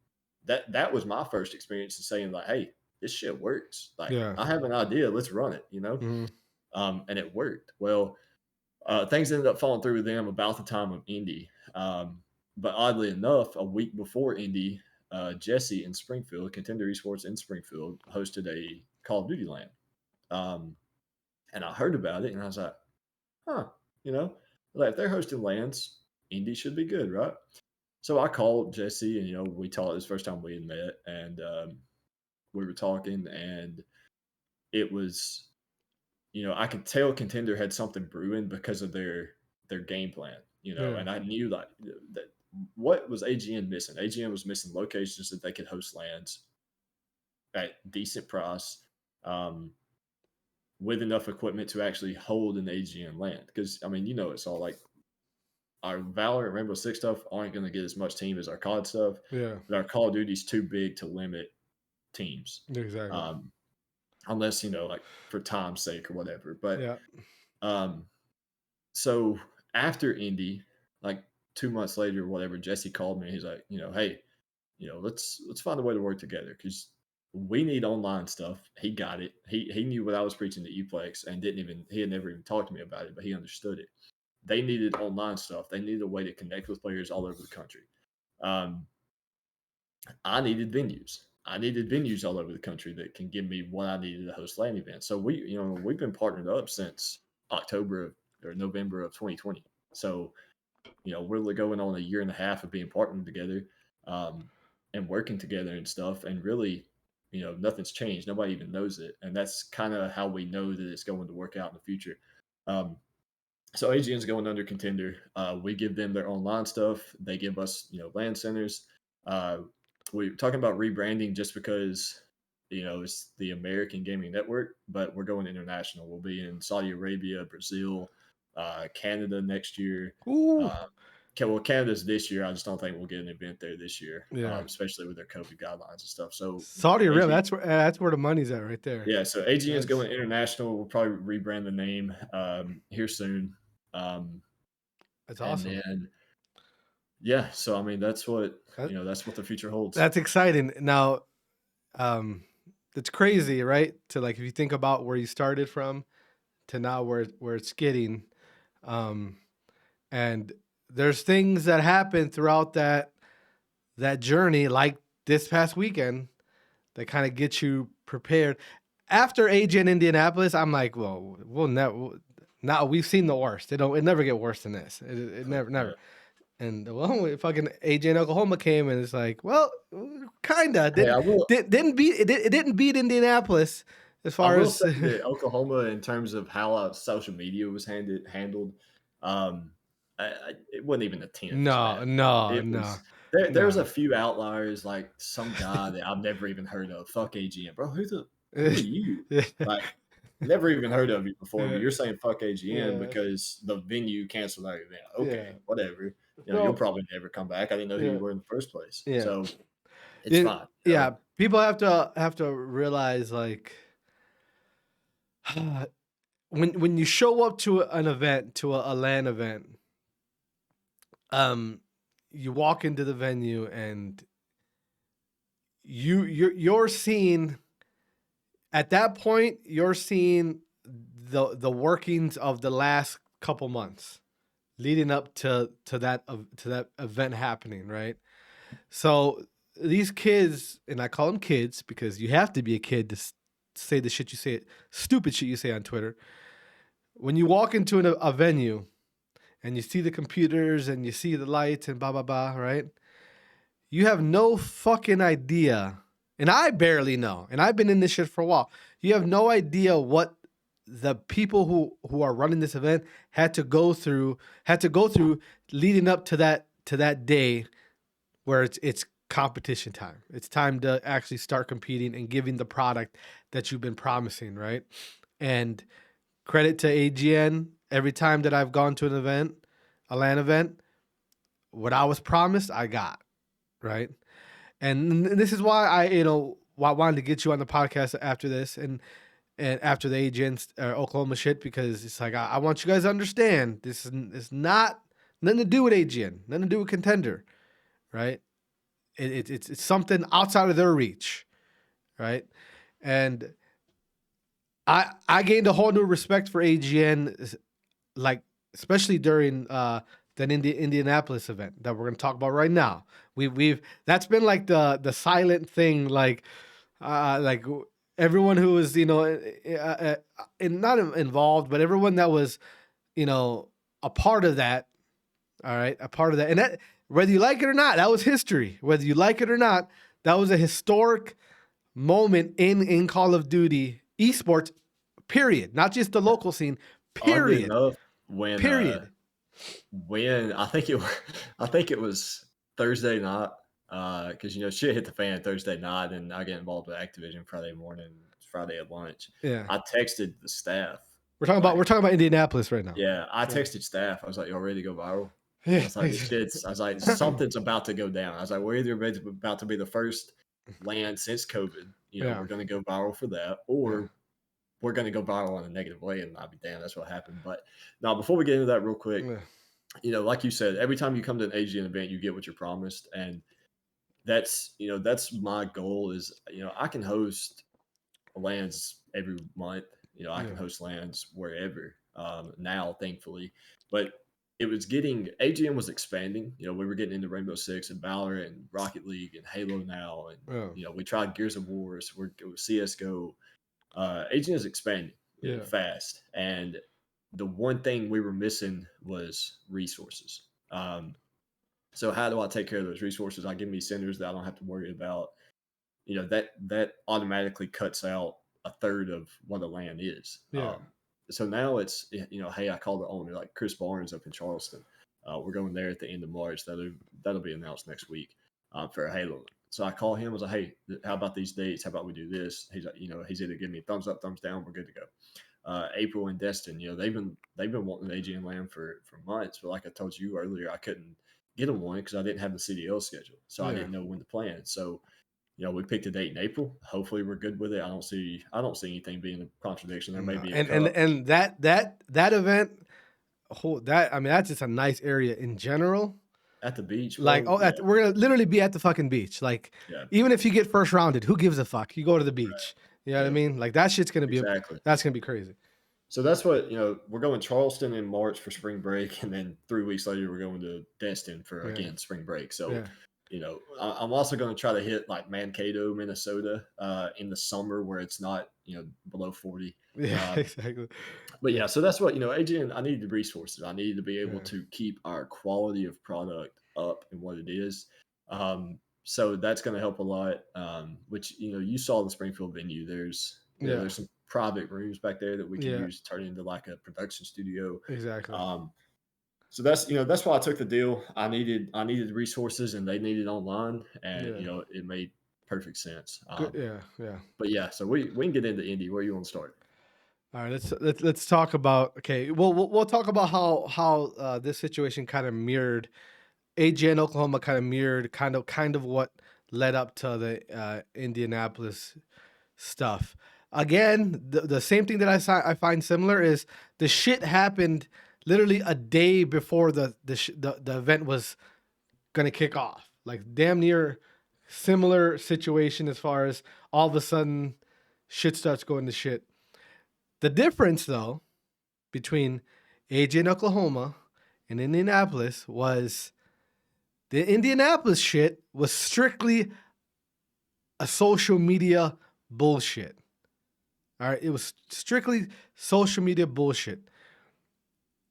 that was my first experience in saying like, hey, this shit works. Like, I have an idea, let's run it, and it worked. Well, things ended up falling through with them about the time of Indy. But oddly enough, a week before Indy, Jesse in Springfield, Contender Esports in Springfield, hosted a Call of Duty LAN. And I heard about it and I was like, huh, like if they're hosting LANs, Indy should be good, right? So I called Jesse and, we talked. It was the first time we had met, and we were talking, and it was, I could tell Contender had something brewing because of their game plan, and I knew that what was AGN missing? AGN was missing locations that they could host LANs at decent price, with enough equipment to actually hold an AGN LAN. Because, I mean, it's all like our Valorant Rainbow Six stuff aren't going to get as much team as our COD stuff, Yeah, but our Call of Duty's too big to limit teams, exactly. um, unless like for time's sake or whatever. But Yeah. um, so after Indy, like 2 months later or whatever, Jesse called me. He's like, hey, let's find a way to work together because we need online stuff. He got it. He knew what I was preaching to Uplex and he had never even talked to me about it, but he understood it. They needed online stuff. They needed a way to connect with players all over the country. Um, I needed venues. I needed venues all over the country that can give me what I needed to host LAN events. So we've been partnered up since October or November of 2020. So we're going on a year and a half of being partnered together, um, and working together and stuff. And really, nothing's changed. Nobody even knows it, and that's kind of how we know that it's going to work out in the future. Um, so AGN's going under Contender. We give them their online stuff. They give us, LAN centers. We're talking about rebranding just because, it's the American Gaming Network, but we're going international. We'll be in Saudi Arabia, Brazil, Canada next year. Ooh. Well, Canada's this year. I just don't think we'll get an event there this year, Yeah. especially with their COVID guidelines and stuff. So Saudi Arabia, AG, that's where the money's at right there. yeah, so AGN's That's going international. We'll probably rebrand the name here soon. that's And awesome. then, yeah, so I mean, that's what that's what the future holds. That's exciting. Now, it's crazy, right? To like if you think about where you started from to now where it's getting, and there's things that happen throughout that journey, like this past weekend, that kind of get you prepared. After AGN Indianapolis, I'm like, well, we'll never. Now we've seen the worst. It never get worse than this. It never. Yeah. And well, fucking AGN Oklahoma came and it's like, well, kinda Hey, didn't beat it didn't beat Indianapolis as I far will as say that Oklahoma, in terms of how social media was handled, um, it wasn't even a tenth as no bad. no It no was there's no. a few outliers, like some guy that I've never even heard of. Fuck AGN, bro. Who are you? Yeah, Like, never even heard of you before, but yeah, you're saying fuck AGN yeah, because the venue canceled our event. yeah. Okay, whatever. You'll No, probably never come back. I didn't know who yeah, you were in the first place. yeah. So it's Yeah, fine. yeah. People have to realize like when you show up to an event, to a LAN event, you walk into the venue and you're seeing at that point you're seeing the workings of the last couple months leading up to that event happening, right? So these kids, and I call them kids because you have to be a kid to say the shit you say, stupid shit you say on Twitter. When you walk into a venue and you see the computers and you see the lights and blah blah blah, right? You have no fucking idea, and I barely know, and I've been in this shit for a while. You have no idea what the people who are running this event had to go through leading up to that day where it's competition time. It's time to actually start competing and giving the product that you've been promising, right? And credit to AGN, every time that I've gone to an event, a LAN event, what I was promised, I got, right? And this is why I wanted to get you on the podcast after this and after the AGN Oklahoma shit, because it's like I want you guys to understand this is not nothing to do with AGN, nothing to do with Contender, right? It's something outside of their reach, right? And I gained a whole new respect for AGN, like especially during the Indianapolis event that we're gonna talk about right now. We've that's been like the silent thing, like everyone who was not involved, but everyone that was a part of that. All right, a part of that, and that whether you like it or not, that was history. Whether you like it or not, that was a historic moment in Call of Duty esports. Period. Not just the local scene. Oddly Period. enough, when Period. when I think it was Thursday night, because shit hit the fan Thursday night, and I get involved with Activision Friday morning, Friday at lunch. Yeah. I texted the staff. We're talking about Indianapolis right now. Yeah, I texted staff. I was like, "Y'all ready to go viral?" I was like, I was like, something's about to go down. I was like, we're either about to be the first land since COVID, Yeah. we're going to go viral for that, Yeah. or we're going to go viral in a negative way. And I'll be damn, that's what happened. But now, before we get into that real quick, Yeah. like you said, every time you come to an AGN event, you get what you're promised. And that's my goal is, I can host lands every month. I can Yeah. host lands wherever now, thankfully. But it was getting AGN was expanding. We were getting into Rainbow Six and Valorant and Rocket League and Halo now, and Yeah. we tried Gears of Wars. We're CS:GO. AGN is expanding, Yeah. fast, and the one thing we were missing was resources. So how do I take care of those resources? I give me centers that I don't have to worry about. That automatically cuts out a third of what the land is. Yeah. So now it's hey, I call the owner, like Chris Barnes up in Charleston. We're going there at the end of March. That'll be announced next week for a Halo. So I call him. I was like, hey, how about these dates? How about we do this? He's like, he's either giving me a thumbs up, thumbs down. We're good to go. April and Destin, they've been wanting an AGN land for months, but like I told you earlier, I couldn't get them one because I didn't have the CDL schedule, so I Yeah. didn't know when to plan. So we picked a date in April. Hopefully, we're good with it. I don't see anything being a contradiction. There may No. be a And that event, that's just a nice area in general. at the beach, Like, bro. Yeah. we're gonna literally be at the fucking beach. Like, Yeah. even if you get first rounded, who gives a fuck? You go to the beach. Right. You know what I mean? Like, that shit's gonna be Exactly. that's gonna be crazy. So that's what we're going Charleston in March for spring break, and then 3 weeks later we're going to Destin for again spring break. So I'm also going to try to hit like Mankato, Minnesota, in the summer where it's not below 40. Yeah, exactly. But yeah, so that's what AGN. I needed the resources. I needed to be able to keep our quality of product up and what it is. So that's going to help a lot. Which you saw the Springfield venue. There's there's some private rooms back there that we can use to turn into like a production studio. Exactly. So that's why I took the deal. I needed resources and they needed online, and it made perfect sense. Yeah. But yeah, so we can get into Indy. Where you want to start? All right, let's talk about we'll talk about how this situation kind of mirrored AGN Oklahoma kind of what led up to the Indianapolis stuff. Again, the same thing that I find similar is the shit happened literally a day before the event was gonna kick off. Like, damn near similar situation as far as all of a sudden shit starts going to shit. The difference, though, between AGN Oklahoma and Indianapolis was the Indianapolis shit was strictly a social media bullshit. All right, it was strictly social media bullshit.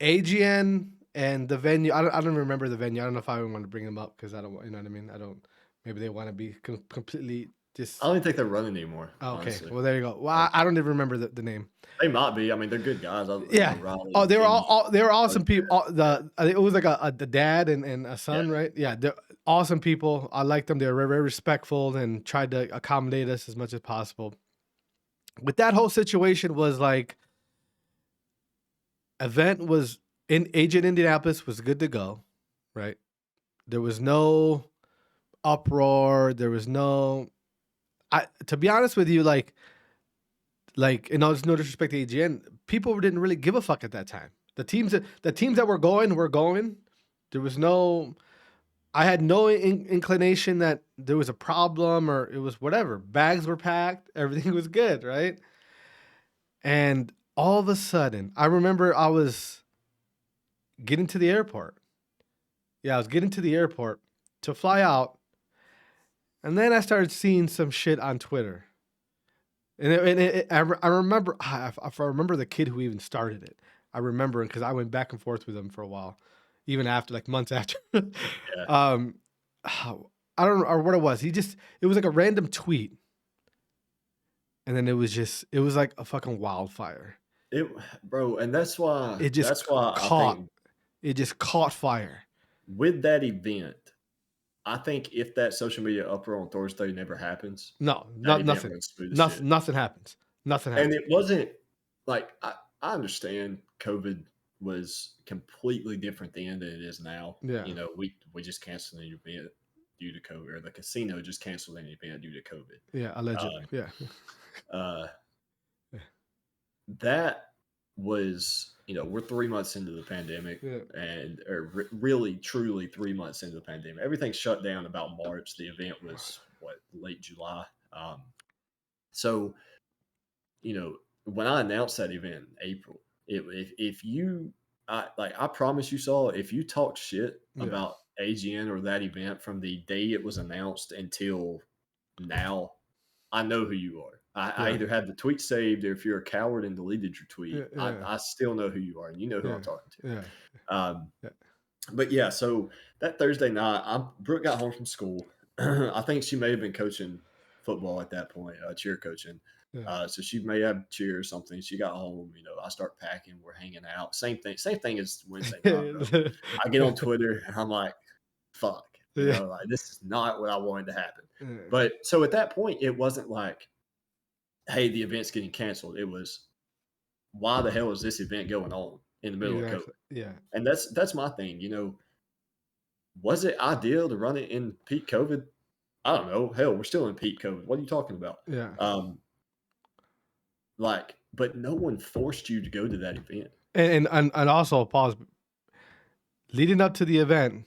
AGN and the venue, I don't remember the venue. I don't know if I even want to bring them up because I don't, you know what I mean? I don't, maybe they want to be completely just. I don't even think they're running anymore. Oh, okay, honestly. well, there you go. Well, I don't even remember the name. They might be. I mean, they're good guys. Riley, oh, they were they were awesome people. It was like the dad and a son, right? Yeah, they're awesome people. I liked them. They were very, very respectful and tried to accommodate us as much as possible. But that whole situation was like, event was in AGN Indianapolis was good to go, right? There was no uproar. There was no. To be honest with you, like, and no disrespect to AGN, people didn't really give a fuck at that time. The teams that were going. There was no. I had no inclination that there was a problem or it was whatever. Bags were packed. Everything was good, right? And all of a sudden, I remember I was getting to the airport. Yeah, I was getting to the airport to fly out. And then I started seeing some shit on Twitter. I remember, if I remember the kid who even started it. I remember because I went back and forth with him for a while, even after, like, months after. I don't know what it was. It was like a random tweet. And then it was like a fucking wildfire. Bro, and that's why it just caught fire. With that event, I think if that social media uproar on Thursday never happens, nothing happens. Nothing happens. And it wasn't like I understand COVID was completely different then than it is now. Yeah. You know, we just canceled an event due to COVID, or the casino just canceled an event due to COVID. Yeah, allegedly. Yeah. That was, you know, we're 3 months into the pandemic, Yeah. and really, truly 3 months into the pandemic. Everything shut down about March. The event was late July. So, you know, when I announced that event in April, if you, I promise you, Saul, if you talk shit Yeah. about AGN or that event from the day it was announced until now, I know who you are. I Yeah. either have the tweet saved, or if you're a coward and deleted your tweet, Yeah. I still know who you are, and you know who Yeah. I'm talking to. Yeah. Yeah. But yeah, so that Thursday night, Brooke got home from school. I think she may have been coaching football at that point, cheer coaching. Yeah. So she may have cheer or something. She got home, you know, I start packing, we're hanging out. Same thing as Wednesday night, bro. I get on Twitter and I'm like, fuck, you Yeah. know, like this is not what I wanted to happen. Yeah. But so at that point, it wasn't like, hey, the event's getting canceled. It was, why the hell is this event going on in the middle of COVID? Yeah. And that's my thing, you know. Was it ideal to run it in peak COVID? I don't know. Hell, we're still in peak COVID. What are you talking about? Yeah. But no one forced you to go to that event. And also, pause. Leading up to the event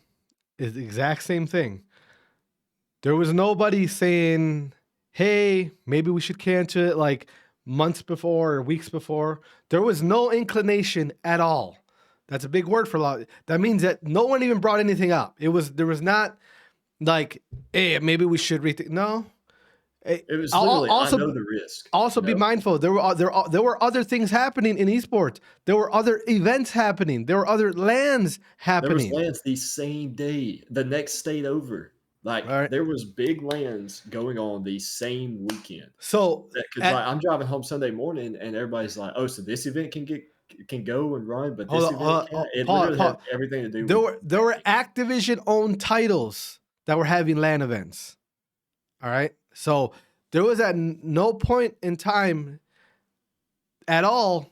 is the exact same thing. There was nobody saying, hey, maybe we should cancel it like months before or weeks before. There was no inclination at all. That's a big word for a lot. That means that no one even brought anything up. There was not like, hey, maybe we should rethink. No. It was literally, also, I know the risk. Also, be mindful. There were other things happening in esports. There were other events happening. There were other LANs happening. There was LANs the same day, the next state over. Like, there was big LANs going on the same weekend. So, because I'm driving home Sunday morning, and everybody's like, "Oh, so this event can go and run, but this event can't." It literally had everything to do. There were Activision-owned titles that were having LAN events. All right. So there was at no point in time at all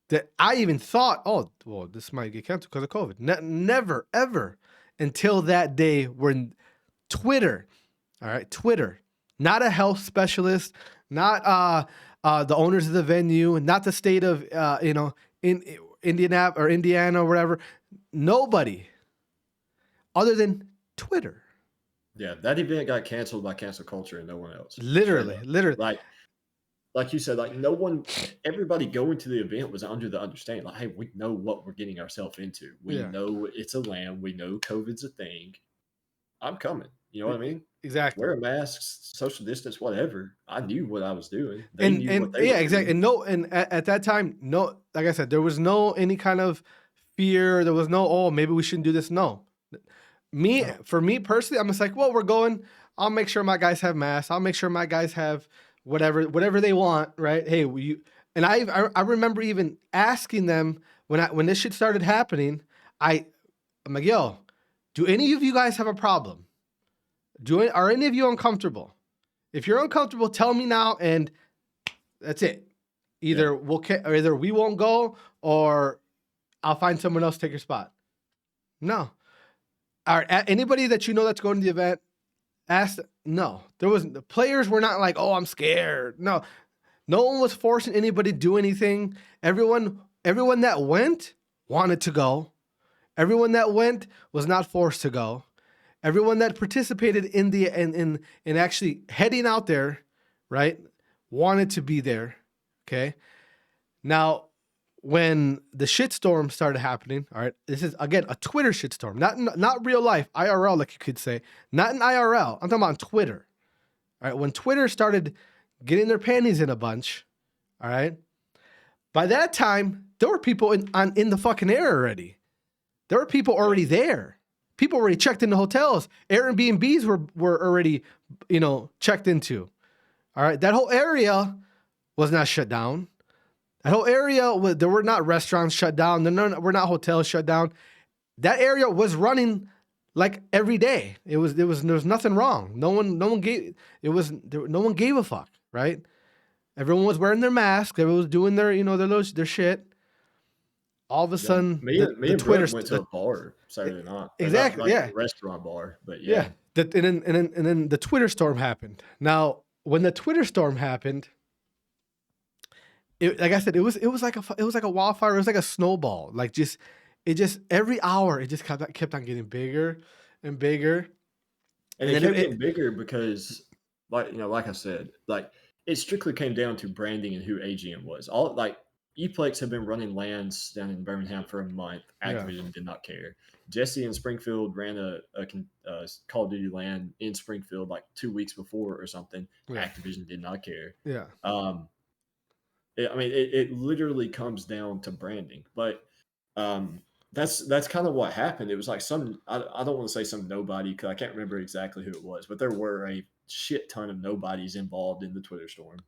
that I even thought, oh, well, this might get canceled because of COVID. Never, ever until that day when Twitter, all right, Twitter, not a health specialist, not the owners of the venue, not the state of, in Indiana or whatever, nobody other than Twitter. Yeah, that event got canceled by cancel culture and no one else. Literally. Like you said, like no one, everybody going to the event was under the understanding, like, hey, we know what we're getting ourselves into. We know it's a LAN. We know COVID's a thing. I'm coming. You know what I mean? Exactly. Wear a mask, social distance, whatever. I knew what I was doing. They knew what they were exactly. Doing. And at that time, no, like I said, there was no any kind of fear. There was no, oh, maybe we shouldn't do this. No. For me personally, I'm just like, well, we're going. I'll make sure my guys have masks. I'll make sure my guys have whatever they want, right? Hey, and I remember even asking them when this shit started happening. I'm like, yo, do any of you guys have a problem? Are any of you uncomfortable? If you're uncomfortable, tell me now, and that's it. Either we won't go, or I'll find someone else to take your spot. No. All right, anybody that you know that's going to the event, no. The players were not like, oh, I'm scared. No one was forcing anybody to do anything. Everyone that went wanted to go. Everyone that went was not forced to go. Everyone that participated in actually heading out there, right, wanted to be there. Okay. Now, when the shitstorm started happening, all right, this is, again, a Twitter shitstorm, not real life, IRL, like you could say, not in IRL. I'm talking about on Twitter. All right, when Twitter started getting their panties in a bunch, all right, by that time, there were people in the fucking air already. There were people already there. People already checked into hotels. Airbnbs were already, checked into. All right, that whole area was not shut down. That whole area, there were not restaurants shut down. There were not hotels shut down. That area was running like every day. There was nothing wrong. No one gave a fuck, right? Everyone was wearing their masks. Everyone was doing their shit. all of a sudden Me and Twitter Brooke went to a bar Saturday night. exactly, Like yeah, a restaurant bar, but yeah. And then the Twitter storm happened. Now, when the Twitter storm happened, like I said, it was like a wildfire. It was like a snowball. Like every hour it just kept on getting bigger and bigger. And it kept getting bigger because, like I said, like it strictly came down to branding and who AGN was. All like Eplex had been running lands down in Birmingham for a month. Activision did not care. Jesse in Springfield ran a Call of Duty LAN in Springfield like 2 weeks before or something. Yeah. Activision did not care. Yeah. It literally comes down to branding, but that's kind of what happened. It was like I don't want to say some nobody because I can't remember exactly who it was, but there were a shit ton of nobodies involved in the Twitter storm,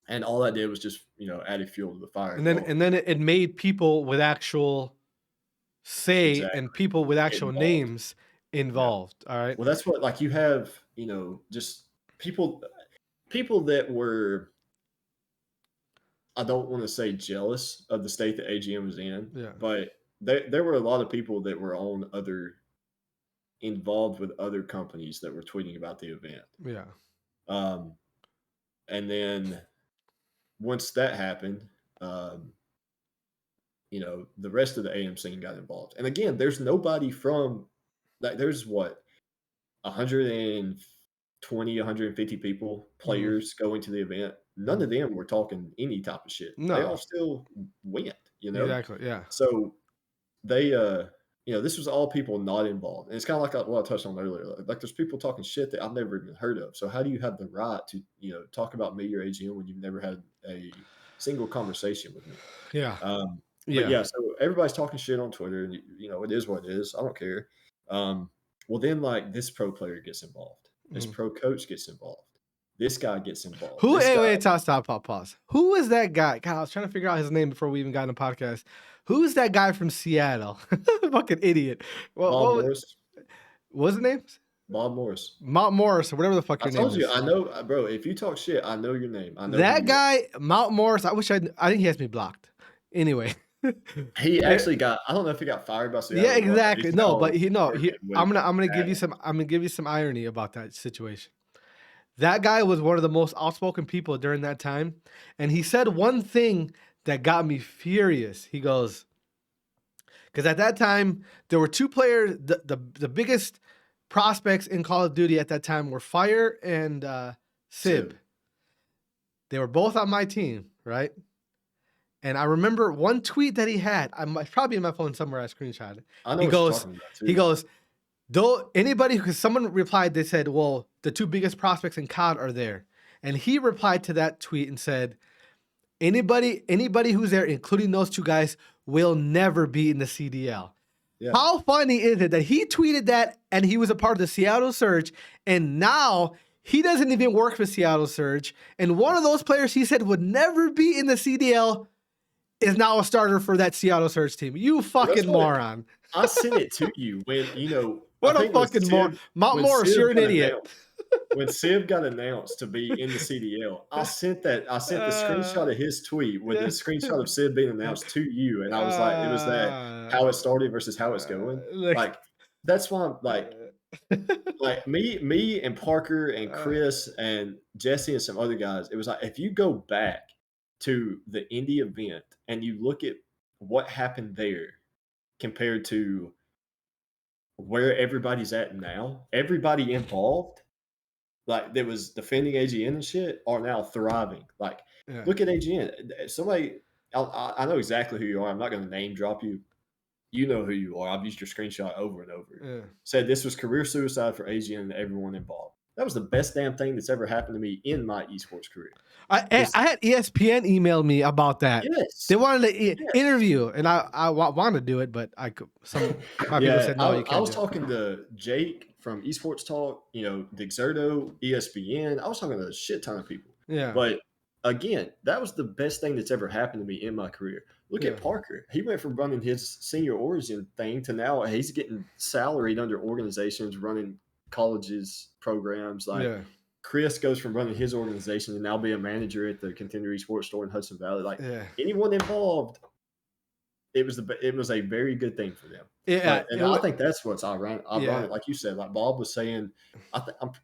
and all that did was just added fuel to the fire. And then it made people with actual say and people with actual names involved. Yeah. All right. Well, that's what like you have just people that were. I don't want to say jealous of the state that AGN was in, but there were a lot of people that were involved with other companies that were tweeting about the event. Yeah. And then once that happened, the rest of the AM scene got involved. And again, there's nobody from like there's what 120, 150 people, players going to the event. None of them were talking any type of shit. No. They all still went, Exactly. Yeah. So they, this was all people not involved. And it's kind of like what I touched on earlier. Like there's people talking shit that I've never even heard of. So how do you have the right to, talk about me or AGN when you've never had a single conversation with me? Yeah. But yeah, so everybody's talking shit on Twitter and, it is what it is. I don't care. Well, then like this pro player gets involved. This pro coach gets involved. This guy gets involved. Wait, stop, pause. Who is that guy? God, I was trying to figure out his name before we even got in the podcast. Who's that guy from Seattle? Fucking idiot. Bob Morris. What was his name? Bob Morris. Mount Morris, or whatever the fuck your name is. I told you, I know, bro. If you talk shit, I know your name. I know that guy, Mount Morris. I think he has me blocked. Anyway. He actually got. I don't know if he got fired by Seattle. Yeah, exactly. I'm gonna give you some irony about that situation. That guy was one of the most outspoken people during that time, and he said one thing that got me furious. He goes, because at that time there were two players. The biggest prospects in Call of Duty at that time were Fire and Sib. They were both on my team, right? And I remember one tweet that he had. I'm probably in my phone somewhere. I screenshot it. I know he goes, though anybody, because someone replied, they said, well, the two biggest prospects in COD are there. And he replied to that tweet and said, anybody who's there, including those two guys, will never be in the CDL. Yeah. How funny is it that he tweeted that and he was a part of the Seattle Surge, and now he doesn't even work for Seattle Surge, and one of those players he said would never be in the CDL is now a starter for that Seattle Surge team. You fucking moron. I sent it to you when, what a fucking moron. Mount Morris, you're an idiot. When Civ got announced to be in the CDL, I sent the screenshot of his tweet with the screenshot of Civ being announced to you. And I was like, it was that how it started versus how it's going. Like, that's why I'm like me and Parker and Chris and Jesse and some other guys, it was like, if you go back to the indie event and you look at what happened there compared to where everybody's at now, everybody involved, like that was defending AGN and shit, are now thriving. Like, look at AGN. Somebody, I know exactly who you are. I'm not going to name drop you. You know who you are. I've used your screenshot over and over. Yeah. Said this was career suicide for AGN and everyone involved. That was the best damn thing that's ever happened to me in my esports career. I had ESPN email me about that. Yes. They wanted to interview, and I wanted to do it, but people said no. You can't. I was talking to Jake from Esports Talk, Dexerto, ESPN. I was talking to a shit ton of people. Yeah. But again, that was the best thing that's ever happened to me in my career. Look at Parker. He went from running his senior origin thing to now he's getting salaried under organizations running colleges programs. Chris goes from running his organization and now be a manager at the Contender Esports store in Hudson Valley. Anyone involved it was a very good thing for them. Yeah, But and I think that's what's yeah, ironic, like you said, like Bob was saying,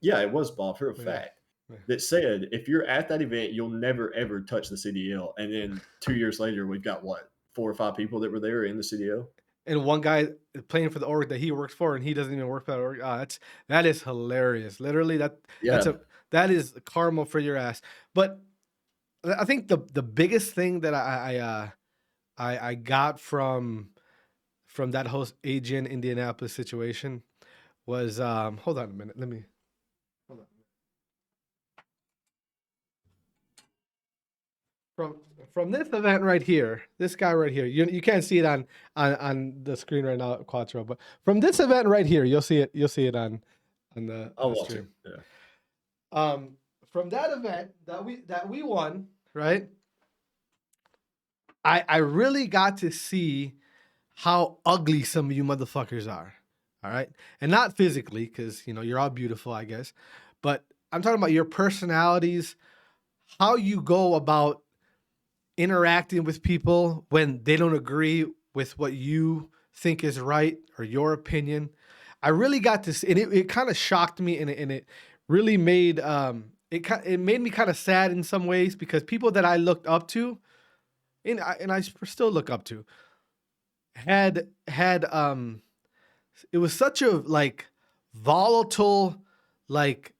yeah, it was Bob for a yeah, fact yeah. that said, if you're at that event, you'll never ever touch the CDL. And then 2 years later, we've got what, 4 or 5 people that were there in the CDL. And one guy playing for the org that he works for, and he doesn't even work for that org. That is hilarious. Literally, Yeah. that is karma for your ass. But I think the biggest thing that I got from that whole AGN Indianapolis situation was hold on a minute. Let me hold on. From this event right here, this guy right here, you can't see it on the screen right now, Quattro, but from this event right here, you'll see it on the I'll watch stream. it. Yeah. From that event that we won, right? I really got to see how ugly some of you motherfuckers are. All right. And not physically, because you're all beautiful, I guess. But I'm talking about your personalities, how you go about interacting with people when they don't agree with what you think is right or your opinion. I really got to see, and it kind of shocked me, and it really made it made me kind of sad in some ways, because people that I looked up to, and I still look up to, had it was such a like volatile, like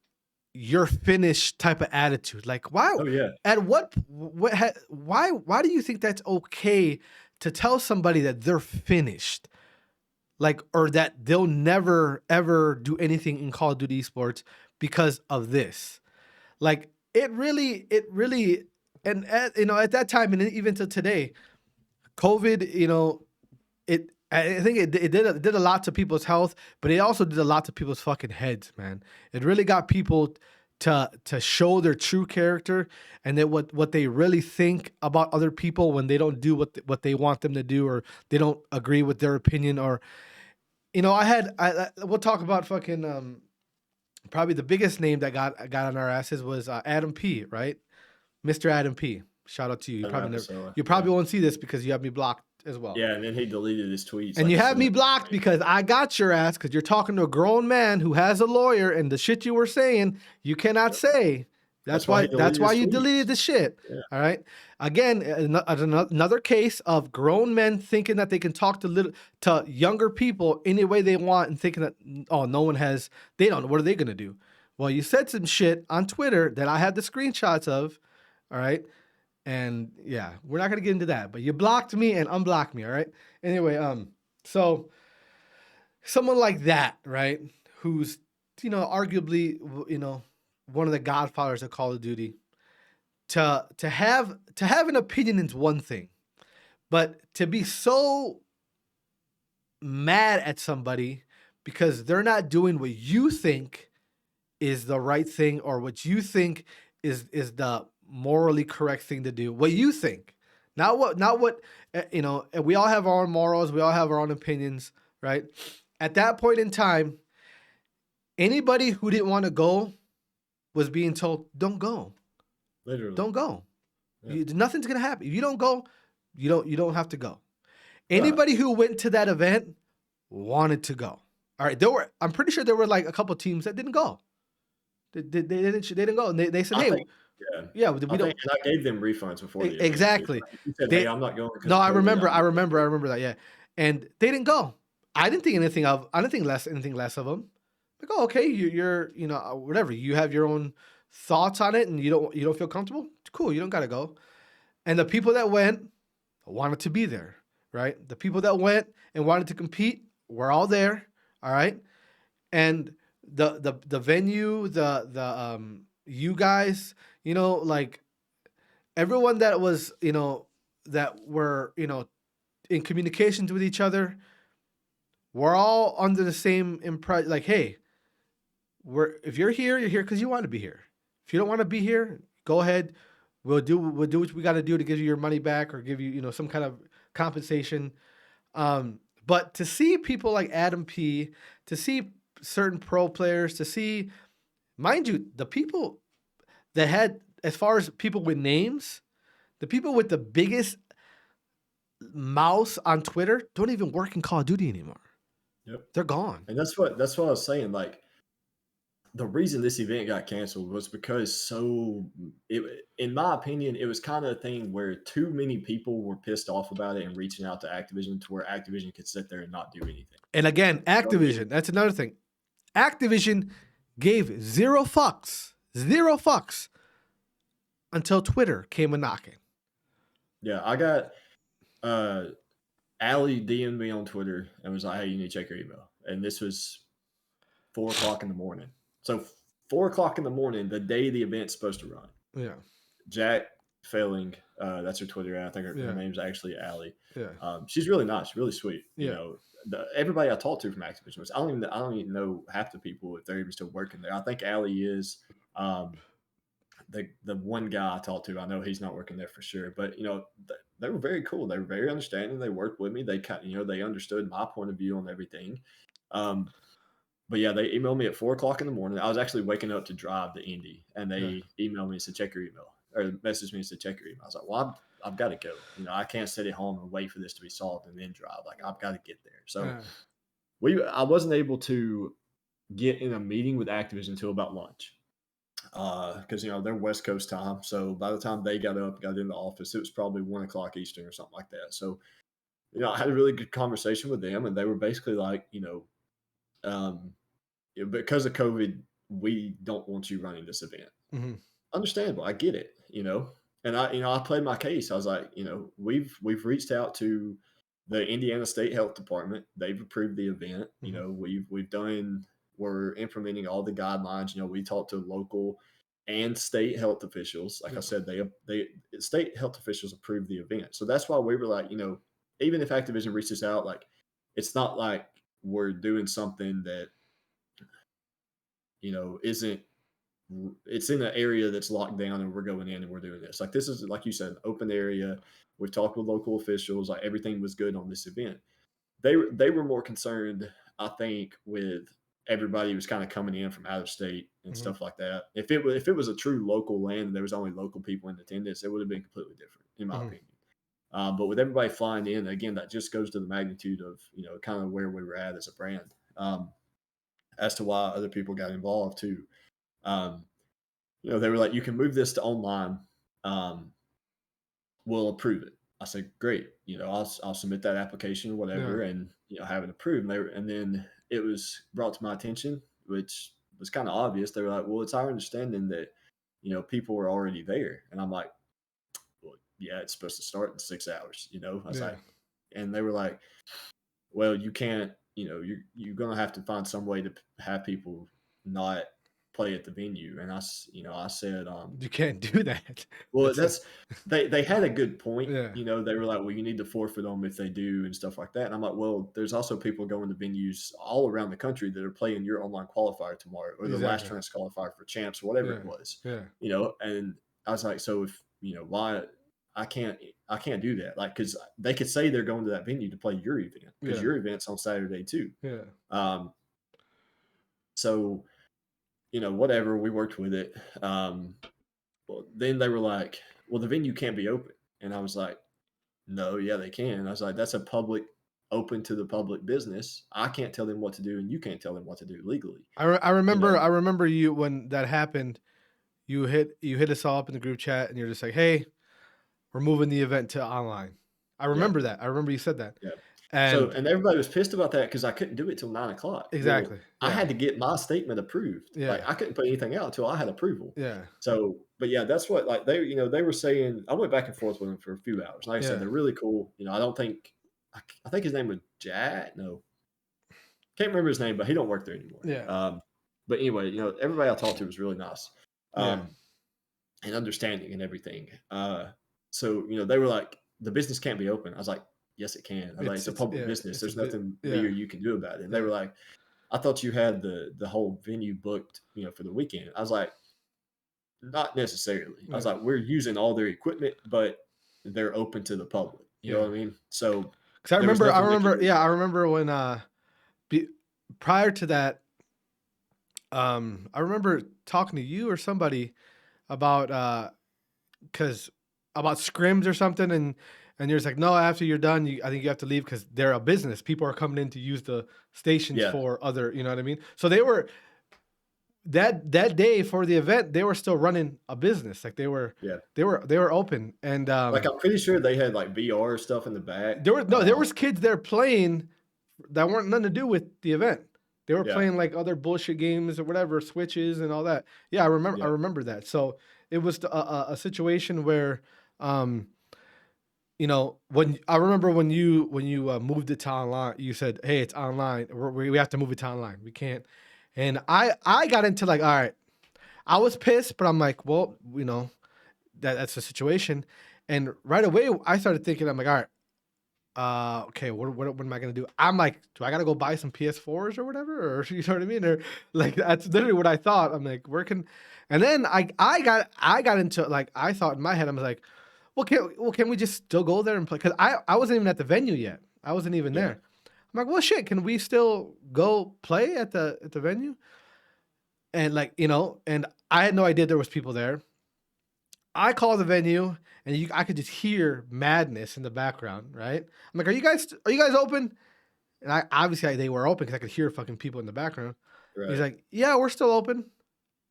you're finished type of attitude. Like, why? Oh yeah. At what why do you think that's okay to tell somebody that they're finished? Like, or that they'll never ever do anything in Call of Duty esports because of this. Like, it really, and at that time, and even to today, COVID, I think it did a lot to people's health, but it also did a lot to people's fucking heads, man. It really got people to show their true character, and that what they really think about other people when they don't do what they want them to do, or they don't agree with their opinion. Or we'll talk about fucking probably the biggest name that got on our asses was Adam P, right? Mr. Adam P. Shout out to you. You probably won't see this because you have me blocked as well. Yeah, and then he deleted his tweets. And you have me blocked because I got your ass, because you're talking to a grown man who has a lawyer, and the shit you were saying, you cannot say. That's why you deleted the shit. Yeah. All right. Again, another case of grown men thinking that they can talk to younger people any way they want, and thinking that, oh, no one has, they don't know, what are they gonna do? Well, you said some shit on Twitter that I had the screenshots of. All right. And yeah, we're not gonna get into that, but you blocked me and unblocked me. All right. Anyway, so someone like that, right, who's arguably one of the godfathers of Call of Duty, to have an opinion is one thing, but to be so mad at somebody because they're not doing what you think is the right thing, or what you think is the morally correct thing to do, what you think, not what and we all have our own morals, we all have our own opinions, right? At that point in time, anybody who didn't want to go was being told, don't go. Literally. Don't go. Yeah. Nothing's gonna happen. If you don't go, you don't have to go. Anybody who went to that event wanted to go. All right, I'm pretty sure there were like a couple teams that didn't go. They didn't go, and they said, hey, yeah, we don't. And I gave them refunds before. Exactly. You said, hey, I'm not going. No, I remember that. Yeah, and they didn't go. I didn't think anything less of them. Like, oh, okay, you're whatever. You have your own thoughts on it, and you don't feel comfortable. Cool, you don't gotta go. And the people that went wanted to be there, right? The people that went and wanted to compete were all there, all right. And the venue, you guys, like everyone that was, that were, in communications with each other, we're all under the same impression. Like, hey, if you're here because you want to be here. If you don't want to be here, go ahead. We'll do what we got to do to give you your money back, or give you, some kind of compensation. But to see people like Adam P, to see certain pro players, to see, mind you, the people that had, as far as people with names, the people with the biggest mouse on Twitter don't even work in Call of Duty anymore. Yep. They're gone. And that's what I was saying. Like, the reason this event got canceled was because in my opinion, it was kind of a thing where too many people were pissed off about it and reaching out to Activision to where Activision could sit there and not do anything. And again, Activision, that's another thing. Activision gave zero fucks until Twitter came a knocking. Yeah, I got Allie DM'd me on Twitter and was like, "Hey, you need to check your email." And this was 4:00 in the morning. So 4:00 in the morning, the day the event's supposed to run. Yeah. Jack Failing, that's her Twitter. I think her name's actually Allie. She's really nice. She's really sweet. You know, everybody I talked to from Activision was, I don't even know half the people if they're even still working there. I think Allie is. The one guy I talked to, I know he's not working there for sure, but you know, they were very cool. They were very understanding. They worked with me. They they understood my point of view on everything. But yeah, they emailed me at 4:00 in the morning. I was actually waking up to drive to Indy, and they emailed me and said, "Check your email," or messaged me and said, "Check your email." I was like, "Well, I've got to go. You know, I can't sit at home and wait for this to be solved and then drive. Like, I've got to get there." So I wasn't able to get in a meeting with Activision until about lunch, because you know they're West Coast time. So by the time they got in the office, it was probably 1:00 Eastern or something like that. So you know, I had a really good conversation with them, and they were basically like, because of COVID, we don't want you running this event. Mm-hmm. Understandable. I get it, and I played my case. I was like, we've reached out to the Indiana State Health Department. They've approved the event. We're implementing all the guidelines. We talked to local and state health officials. Like I said, they state health officials approved the event. So that's why we were like, even if Activision reaches out, like, it's not like we're doing something that, isn't, it's in an area that's locked down and we're going in and we're doing this. Like, this is, like you said, an open area. We've talked with local officials. Like, everything was good on this event. They were more concerned, I think, with everybody who was kind of coming in from out of state and stuff like that. If it was a true local land and there was only local people in attendance, it would have been completely different, in my opinion. But with everybody flying in, again, that just goes to the magnitude of, kind of where we were at as a brand, as to why other people got involved too. They were like, "You can move this to online. We'll approve it." I said, "Great. I'll submit that application or whatever, and have it approved." And then it was brought to my attention, which was kind of obvious. They were like, "Well, it's our understanding that people were already there," and I'm like, "Well, yeah, it's supposed to start in 6 hours." I was like, and they were like, "Well, you can't. You're gonna have to find some way to have people not play at the venue." And I said, you can't do that. Well, they had a good point. Yeah. They were like, "Well, you need to forfeit them if they do," and stuff like that. And I'm like, "Well, there's also people going to venues all around the country that are playing your online qualifier tomorrow, or the last chance qualifier for champs, or whatever it was." And I was like, "So if why I can't do that? Like, because they could say they're going to that venue to play your event, because your event's on Saturday too." So whatever, we worked with it. Well, then they were like, "Well, the venue can't be open." And I was like, "No, yeah, they can." And I was like, "That's a public, open to the public business. I can't tell them what to do, and you can't tell them what to do legally." I remember you when that happened. You hit us all up in the group chat, and you're just like, "Hey, we're moving the event to online." I remember that. I remember you said that. Yeah. And and everybody was pissed about that because I couldn't do it till 9:00. Exactly. Well, I had to get my statement approved. Yeah. Like, I couldn't put anything out until I had approval. Yeah. So, but yeah, that's what, like, they were saying. I went back and forth with them for a few hours. Like I said, they're really cool. I think his name was Jack. No, can't remember his name, but he don't work there anymore. Yeah. But anyway, everybody I talked to was really nice, and understanding and everything. So they were like, "The business can't be open." I was like, "Yes, it can." I was like, "It's a public business. There's nothing me or you can do about it." And they were like, "I thought you had the whole venue booked, for the weekend." I was like, "Not necessarily." I was like, "We're using all their equipment, but they're open to the public." You know what I mean? So, because I remember when prior to that, I remember talking to you or somebody about about scrims or something, And you're just like, no, after you're done, I think you have to leave because they're a business. People are coming in to use the stations for other, you know what I mean? So they were that day for the event, they were still running a business. Like they were open. And like I'm pretty sure they had like VR stuff in the back. There was kids there playing that weren't nothing to do with the event. They were playing like other bullshit games or whatever, switches and all that. Yeah, I remember that. So it was a situation where, you know, when I remember when you moved it to online, you said, "Hey, it's online. We have to move it to online. We can't." And I got into like, all right, I was pissed, but I'm like, well, you know, that's the situation. And right away, I started thinking, I'm like, all right, okay, what am I gonna do? I'm like, do I gotta go buy some PS4s or whatever, or you know what I mean? Or like that's literally what I thought. I'm like, and then I got into like I thought in my head, I'm like, well, can we just still go there and play? Because I wasn't even at the venue yet. I wasn't even there. I'm like, well, shit, can we still go play at the venue? And like, you know, and I had no idea there was people there. I call the venue, and I could just hear madness in the background, right? I'm like, are you guys open? And obviously they were open because I could hear fucking people in the background. Right. He's like, yeah, we're still open. I'm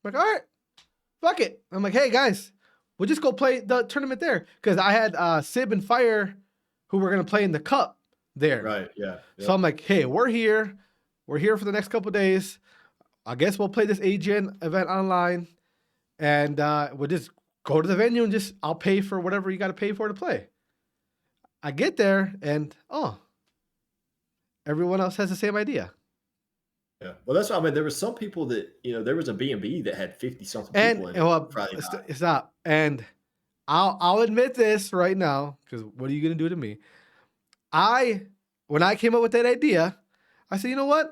like, all right, fuck it. I'm like, hey guys, we'll just go play the tournament there because I had Sib and Fire who were gonna play in the cup there. Right. Yeah. Yep. So I'm like, hey, we're here for the next couple of days. I guess we'll play this AGN event online, and we'll just go to the venue and I'll pay for whatever you got to pay for to play. I get there and everyone else has the same idea. Yeah, well, that's what I mean. There was some people that there was a B&B that had 50-something people in it Friday night. Stop. And I'll admit this right now because what are you gonna do to me? When I came up with that idea, I said, you know what?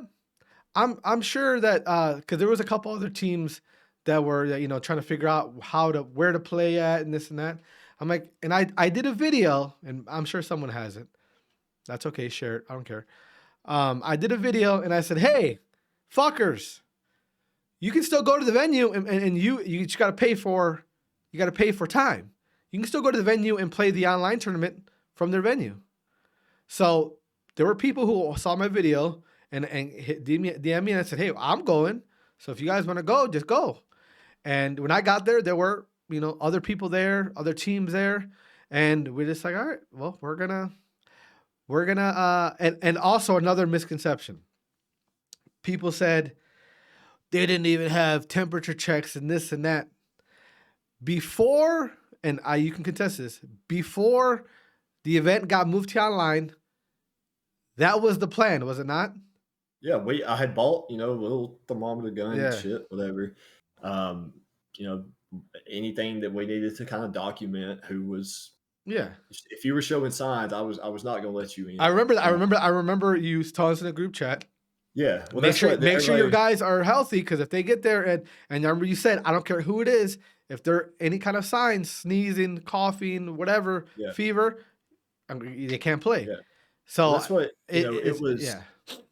I'm sure that because there was a couple other teams that were trying to figure out where to play at and this and that. I'm like, and I did a video, and I'm sure someone has it. That's okay, share it. I don't care. I did a video and I said, hey, fuckers, you can still go to the venue and you just gotta pay for time. You can still go to the venue and play the online tournament from their venue. So there were people who saw my video and DM me and I said, hey, I'm going. So if you guys want to go, just go. And when I got there, there were, other people there, other teams there. And we're just like, all right, well, we're gonna, and also another misconception. People said they didn't even have temperature checks and this and that. Before, and you can contest this, before the event got moved to online, that was the plan, was it not? Yeah, I had bought, a little thermometer gun and shit, whatever. Anything that we needed to kind of document who was. Yeah. If you were showing signs, I was not going to let you in. I remember you telling us in the group chat. Yeah. Well, make sure your guys are healthy because if they get there and I remember you said, I don't care who it is, if there any kind of signs, sneezing, coughing, whatever, fever, they can't play. Yeah. So that's what it was. Yeah.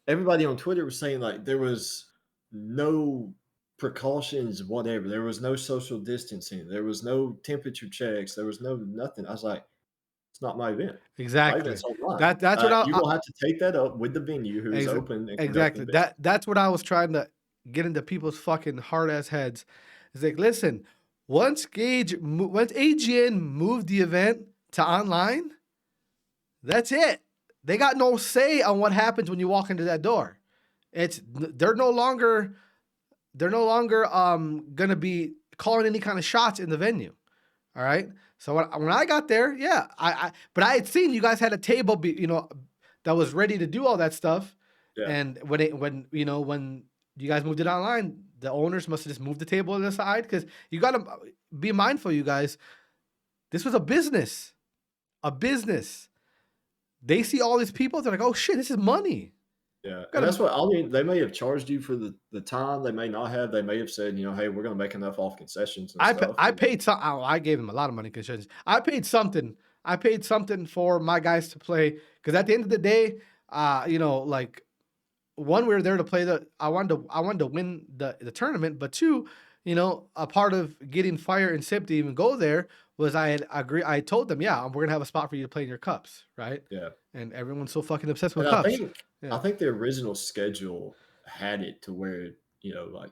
Everybody on Twitter was saying like there was no precautions, whatever. There was no social distancing. There was no temperature checks. There was no nothing. I was like, it's not my event. Exactly. My event's online. That's what you will have to take that up with the venue who is open. And exactly. That's what I was trying to get into people's fucking hard ass heads. It's like, listen, once AGN moved the event to online, that's it. They got no say on what happens when you walk into that door. They're no longer gonna be calling any kind of shots in the venue. All right. So when I got there, but I had seen you guys had a table, that was ready to do all that stuff. Yeah. And when you guys moved it online, the owners must have just moved the table to the side because you got to be mindful, you guys. This was a business. They see all these people. They're like, oh shit, this is money. Yeah, and that's what they may have charged you for the time. They may not have. They may have said, hey, we're going to make enough off concessions and stuff. I paid some. I gave them a lot of money concessions. I paid something. For my guys to play because at the end of the day, like one, we were there to play I wanted to win the tournament, but two, you know, a part of getting Fire and Sip to even go there was I told them, yeah, we're gonna have a spot for you to play in your cups, right? Yeah. And everyone's so fucking obsessed with And cups. I Yeah. think the original schedule had it to where, like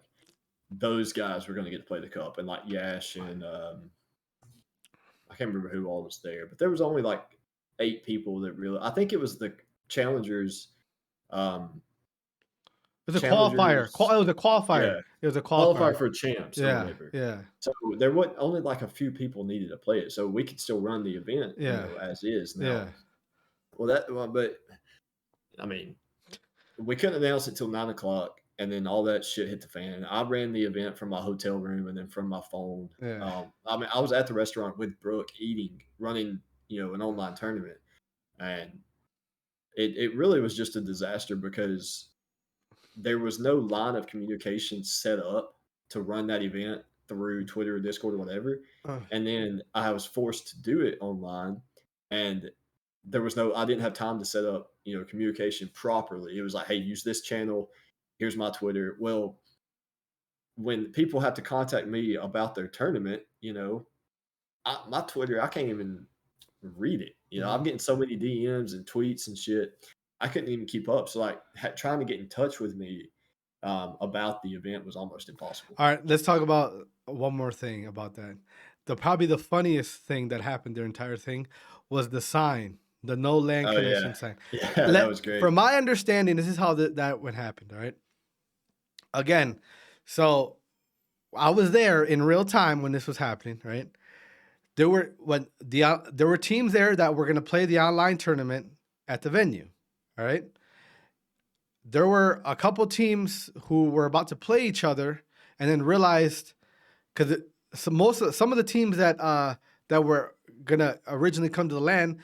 those guys were going to get to play the cup, and like Yash and I can't remember who all was there, but there was only like 8 people that really. I think it was the challengers. Um, It was a qualifier. challengers, It was a qualifier. yeah, It was a qualify qualifier. for champs or Yeah. whatever. Yeah. So there was only like a few people needed to play it, so we could still run the event, Yeah. as is now. Yeah. But I mean, we couldn't announce it till 9 o'clock, and then all that shit hit the fan. I ran the event from my hotel room and then from my phone. Yeah. I mean, I was at the restaurant with Brooke eating, running, an online tournament, and it really was just a disaster because there was no line of communication set up to run that event through Twitter or Discord or whatever. Uh, And then I was forced to do it online, and I didn't have time to set up, communication properly. It was like, hey, use this channel. Here's my Twitter. Well, when people have to contact me about their tournament, my Twitter, I can't even read it. I'm getting so many DMs and tweets and shit. I couldn't even keep up. So like trying to get in touch with me about the event was almost impossible. All right, let's talk about one more thing about that. Probably the funniest thing that happened their entire thing was the sign, the no land Oh connection yeah, sign. yeah, that was great. From my understanding, this is how that would happen. All right. Again, so I was there in real time when this was happening. Right. There were teams there that were going to play the online tournament at the venue. All right. There were a couple teams who were about to play each other and then realized because some of the teams that were gonna originally come to the land,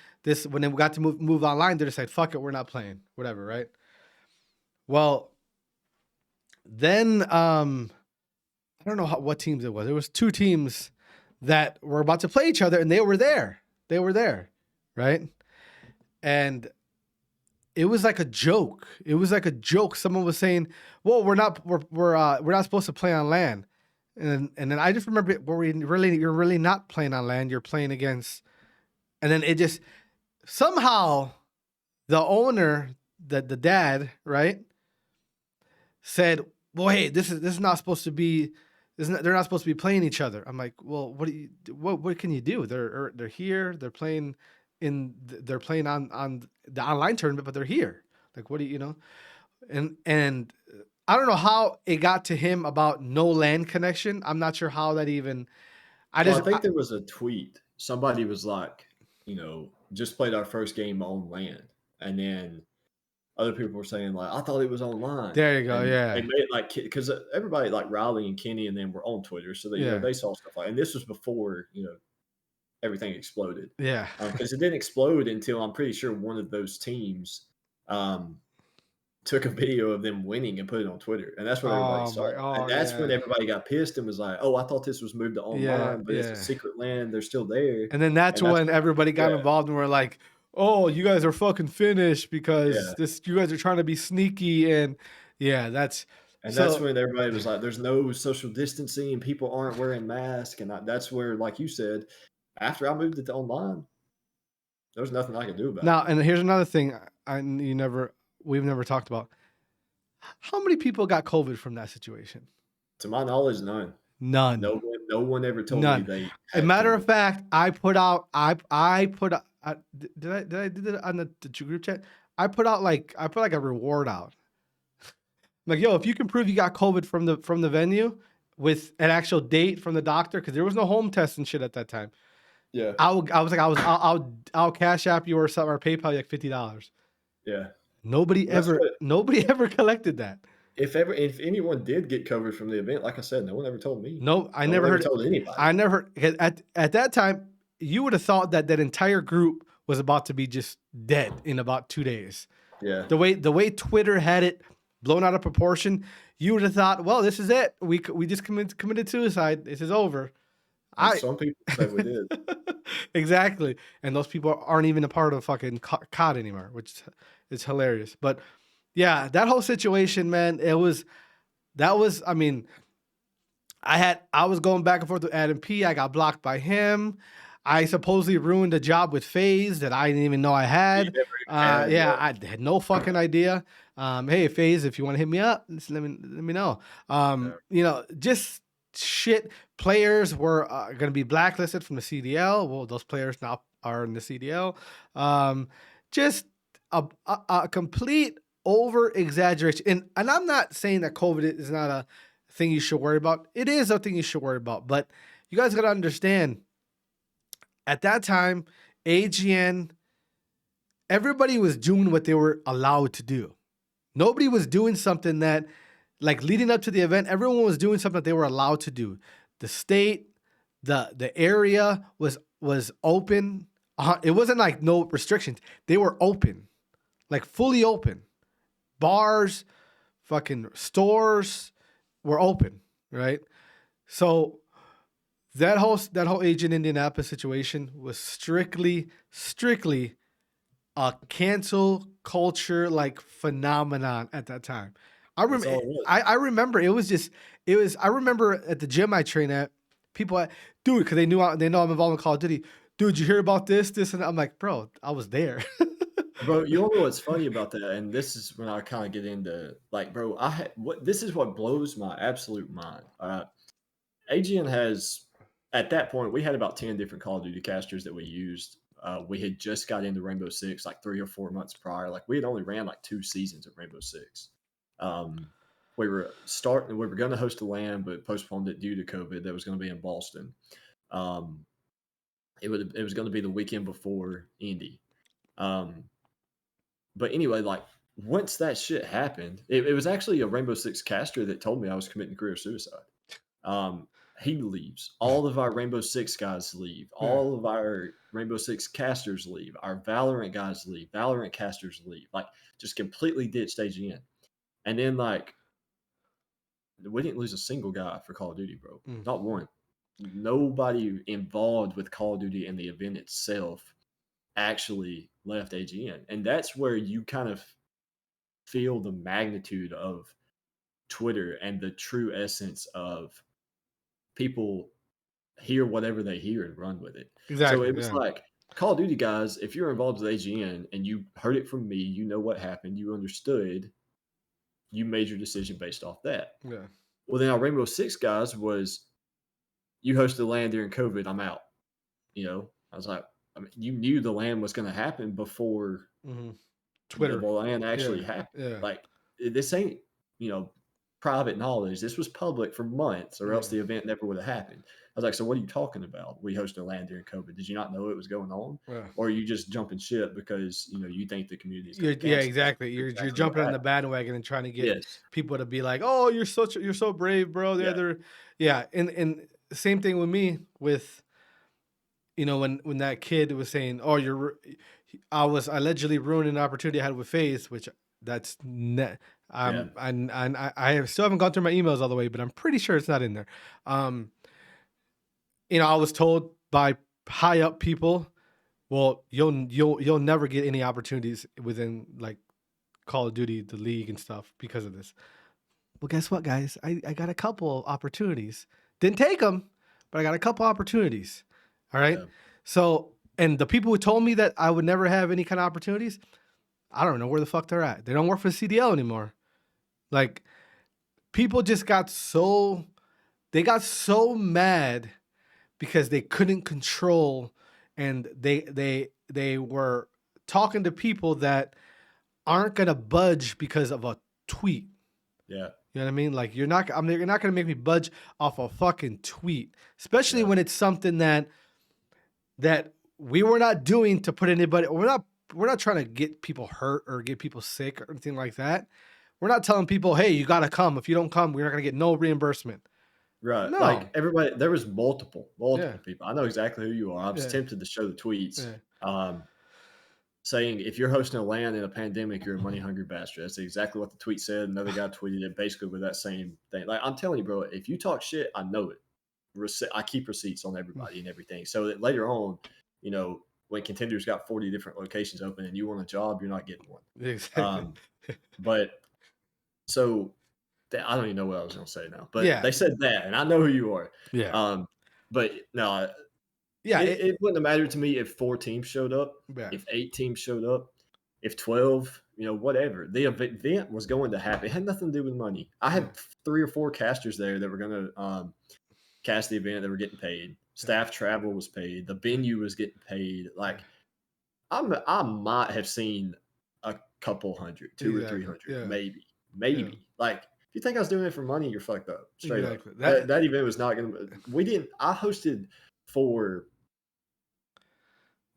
when they got to move online, they just said, fuck it, we're not playing, whatever, right? Well, then I don't know what teams it was. There was 2 teams that were about to play each other, and they were there, right? And it was like a joke. Someone was saying, "Well, we're not supposed to play on land." And then I just remember you're really not playing on land. You're playing against, and then it just somehow the owner, the dad, right, said, "Well, hey, this is not supposed to be. They're not supposed to be playing each other." I'm like, "Well, what can you do? They're here. They're playing on the online tournament, but they're here. Like, what do you know?" And I don't know how it got to him about no land connection. I'm not sure how that even. I think there was a tweet. Somebody was like, just played our first game on land, and then other people were saying like, I thought it was online. There you go. And Yeah. they made it like because everybody like Riley and Kenny and them were on Twitter, so they they saw stuff like. And this was before everything exploded. Yeah. Because it didn't explode until I'm pretty sure one of those teams took a video of them winning and put it on Twitter, and that's what everybody saw. And that's when everybody got pissed and was like, "Oh, I thought this was moved to online, but it's a secret land. They're still there." And then that's when everybody got involved and were like, "Oh, you guys are fucking finished because you guys are trying to be sneaky." And that's when everybody was like, "There's no social distancing, and people aren't wearing masks." And that's where, like you said, after I moved it to online, there was nothing I could do about it. Now, and here's another thing we've never talked about. How many people got COVID from that situation? To my knowledge, none. None. No one ever told me they. As a matter of fact, I put out. Did I do that on the group chat? I put like a reward out. I'm like, yo, if you can prove you got COVID from the venue with an actual date from the doctor, because there was no home test and shit at that time. Yeah. I'll cash app you or something or PayPal you like $50. Yeah. Nobody ever collected that. If anyone did get covered from the event, like I said, no one ever told me. No, I never heard. Told anybody. I never at that time. You would have thought that entire group was about to be just dead in about 2 days. Yeah. The way Twitter had it blown out of proportion, you would have thought, well, this is it. We just committed suicide. This is over. Some people say we did. Exactly. And those people aren't even a part of fucking COD anymore, which is hilarious. But yeah, that whole situation, man, I mean, I was going back and forth with Adam P. I got blocked by him. I supposedly ruined a job with FaZe that I didn't even know I You had. never even had, Yeah, yeah. I had no fucking idea. Hey, FaZe, if you want to hit me up, just let me know. You know, just shit. Players were going to be blacklisted from the CDL. Well, those players now are in the CDL. Just a complete over exaggeration. And I'm not saying that COVID is not a thing you should worry about. It is a thing you should worry about, but you guys got to understand at that time, AGN, everybody was doing what they were allowed to do. Nobody was doing something that, like leading up to the event, everyone was doing something that they were allowed to do. The state, the area was open. It wasn't like no restrictions. They were open, like fully open. Bars, fucking stores were open, right? So that whole AGN Indianapolis situation was strictly a cancel culture like phenomenon at that time. That's all it was. I remember it was I remember at the gym I train at, people dude, because they know I'm involved in Call of Duty. Dude, you hear about this, and I'm like, bro, I was there. Bro, you know what's funny about that? And this is when I kind of get into like, bro, this is what blows my absolute mind. AGN has, at that point, we had about 10 different Call of Duty casters that we used. We had just got into Rainbow Six like 3 or 4 months prior. Like we had only ran like 2 seasons of Rainbow Six. We were going to host a LAN, but postponed it due to COVID. That was going to be in Boston. It was going to be the weekend before Indy. But anyway, like once that shit happened, it was actually a Rainbow Six caster that told me I was committing career suicide. He leaves. All of our Rainbow Six guys leave. All of our Rainbow Six casters leave. Our Valorant guys leave. Valorant casters leave. Like just completely ditched AGN. And then like we didn't lose a single guy for Call of Duty, bro. Not one. Nobody involved with Call of Duty and the event itself actually left AGN. And that's where you kind of feel the magnitude of Twitter and the true essence of people hear whatever they hear and run with it. Exactly. So it was like Call of Duty guys, if you're involved with AGN and you heard it from me, you know what happened, you understood, you made your decision based off that. Yeah. Well, then our Rainbow Six guys was, you hosted the LAN during COVID, I'm out. You know, I was like, I mean, you knew the LAN was going to happen before Twitter. the LAN actually happened. Yeah. Like this ain't, private knowledge. This was public for months, or else the event never would have happened. I was like, so what are you talking about? We hosted a LAN during COVID. Did you not know it was going on? Yeah. Or are you just jumping shit because you think the community is going to Yeah, exactly. You're jumping on the bandwagon and trying to get people to be like, "Oh, you're so brave, bro." And same thing with me with, when that kid was saying, "Oh, I was allegedly ruining an opportunity I had with FaZe," which that's I still haven't gone through my emails all the way, but I'm pretty sure it's not in there. I was told by high up people, well, you'll never get any opportunities within like Call of Duty, the league and stuff because of this. Well, guess what, guys? I got a couple opportunities. Didn't take them, but I got a couple opportunities. All right. Yeah. So, and the people who told me that I would never have any kind of opportunities, I don't know where the fuck they're at. They don't work for the CDL anymore. Like, people just got so mad because they couldn't control, and they were talking to people that aren't gonna budge because of a tweet. Yeah. You know what I mean? Like you're not gonna make me budge off a fucking tweet, especially when it's something that we were not doing to put anybody. We're not trying to get people hurt or get people sick or anything like that. We're not telling people, hey, you gotta come. If you don't come, we're not gonna get no reimbursement. Right. No. Like everybody, there was multiple people. I know exactly who you are. I was tempted to show the tweets. Saying if you're hosting a LAN in a pandemic, you're a money hungry bastard. That's exactly what the tweet said. Another guy tweeted it basically with that same thing. Like I'm telling you, bro, if you talk shit, I know it. I keep receipts on everybody and everything. So that later on, when Contenders got 40 different locations open and you want a job, you're not getting one. Exactly. But so I don't even know what I was gonna say now, but Yeah, they said that, and I know who you are. yeah, But no, yeah. it wouldn't have mattered to me if 4 teams showed up, Yeah, if 8 teams showed up, if 12, whatever. The event was going to happen. It had nothing to do with money. I yeah, had 3 or 4 casters there that were gonna, cast the event that were getting paid. yeah. Staff travel was paid. The venue was getting paid. Like, I might have seen a couple hundred, 2 or Exactly. 300, Yeah, maybe, yeah. maybe. Like, if you think I was doing it for money, you're fucked up, straight up. Exactly. That event was not gonna. We didn't. I hosted for.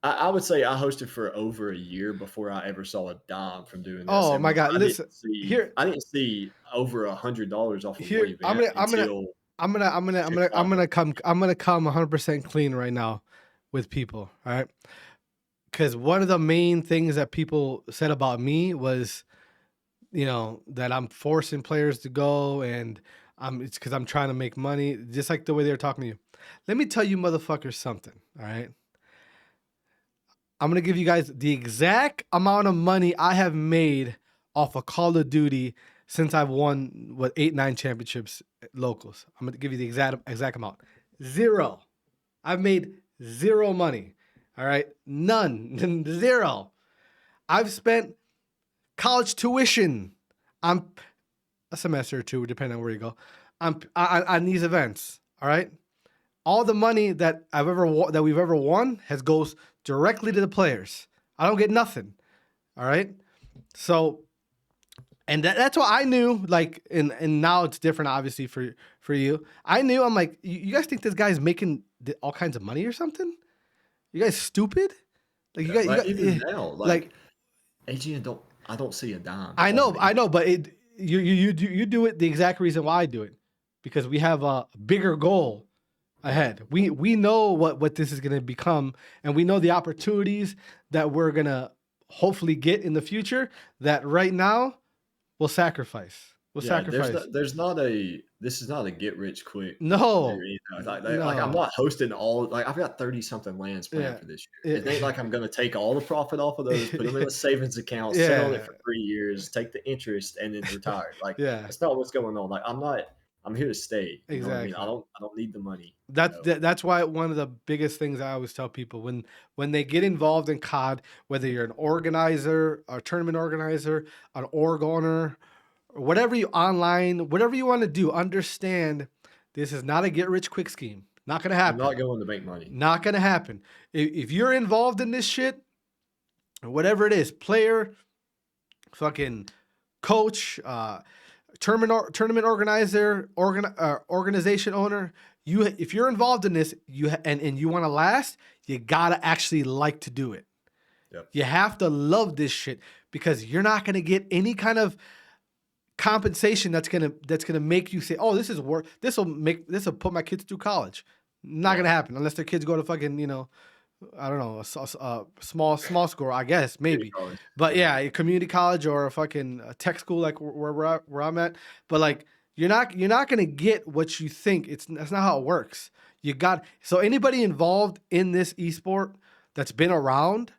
I would say I hosted for over a year before I ever saw a dime from doing this, Oh and my God! I Listen didn't see. here. I didn't see over $100 off of one Here, event until I'm gonna come 100% clean right now with people. All right, because one of the main things that people said about me was, that I'm forcing players to go, and it's because I'm trying to make money, just like the way they were talking to you. Let me tell you, motherfuckers, something. All right, I'm gonna give you guys the exact amount of money I have made off of Call of Duty since I've won 8-9 championships locals. I'm gonna give you the exact amount. Zero. I've made zero money. All right, none, zero. I've spent college tuition on a semester or two, depending on where you go, on these events. All right, all the money that we've ever won goes directly to the players. I don't get nothing. All right, so and that's what I knew. Like, and now it's different, obviously for you. I knew. I'm like, you guys think this guy's making all kinds of money or something? You guys stupid? Like yeah, like even yeah, now, like like AGN don't. I don't see a dime I off of know, but you do it the exact reason why I do it, because we have a bigger goal ahead. We know what this is going to become, and we know the opportunities that we're going to hopefully get in the future, that right now we'll sacrifice. We'll Yeah, sacrifice. this is not a get rich quick or No. anything like I'm No. not hosting all like I've got 30 something lands planned Yeah. for this year. It Yeah. ain't like I'm gonna take all the profit off of those, put them in a savings account, sit on it Yeah. for 3 years, take the interest, and then retire. Like Yeah. that's not what's going on. Like I'm here to stay. You know what I mean? Exactly. I don't need the money. That's why one of the biggest things I always tell people, when they get involved in COD, whether you're an organizer, a tournament organizer, an org owner, or whatever whatever you want to do, understand this is not a get rich quick scheme. Not gonna I'm happen. not going to make money. Not gonna happen. If you're involved in this shit, whatever it is, player, fucking coach, tournament organizer, organization owner, if you're involved in this, and you want to last, you gotta actually like to do it. Yep. You have to love this shit, because you're not gonna get any kind of compensation that's gonna make you say, oh, this is worth, this will put my kids through college. Not gonna happen unless their kids go to fucking, I don't know, a small school, I guess, maybe. College. But yeah, a community college or a fucking tech school, like where I'm at. But like, you're not gonna get what you think. That's not how it works. So anybody involved in this esport that's been around,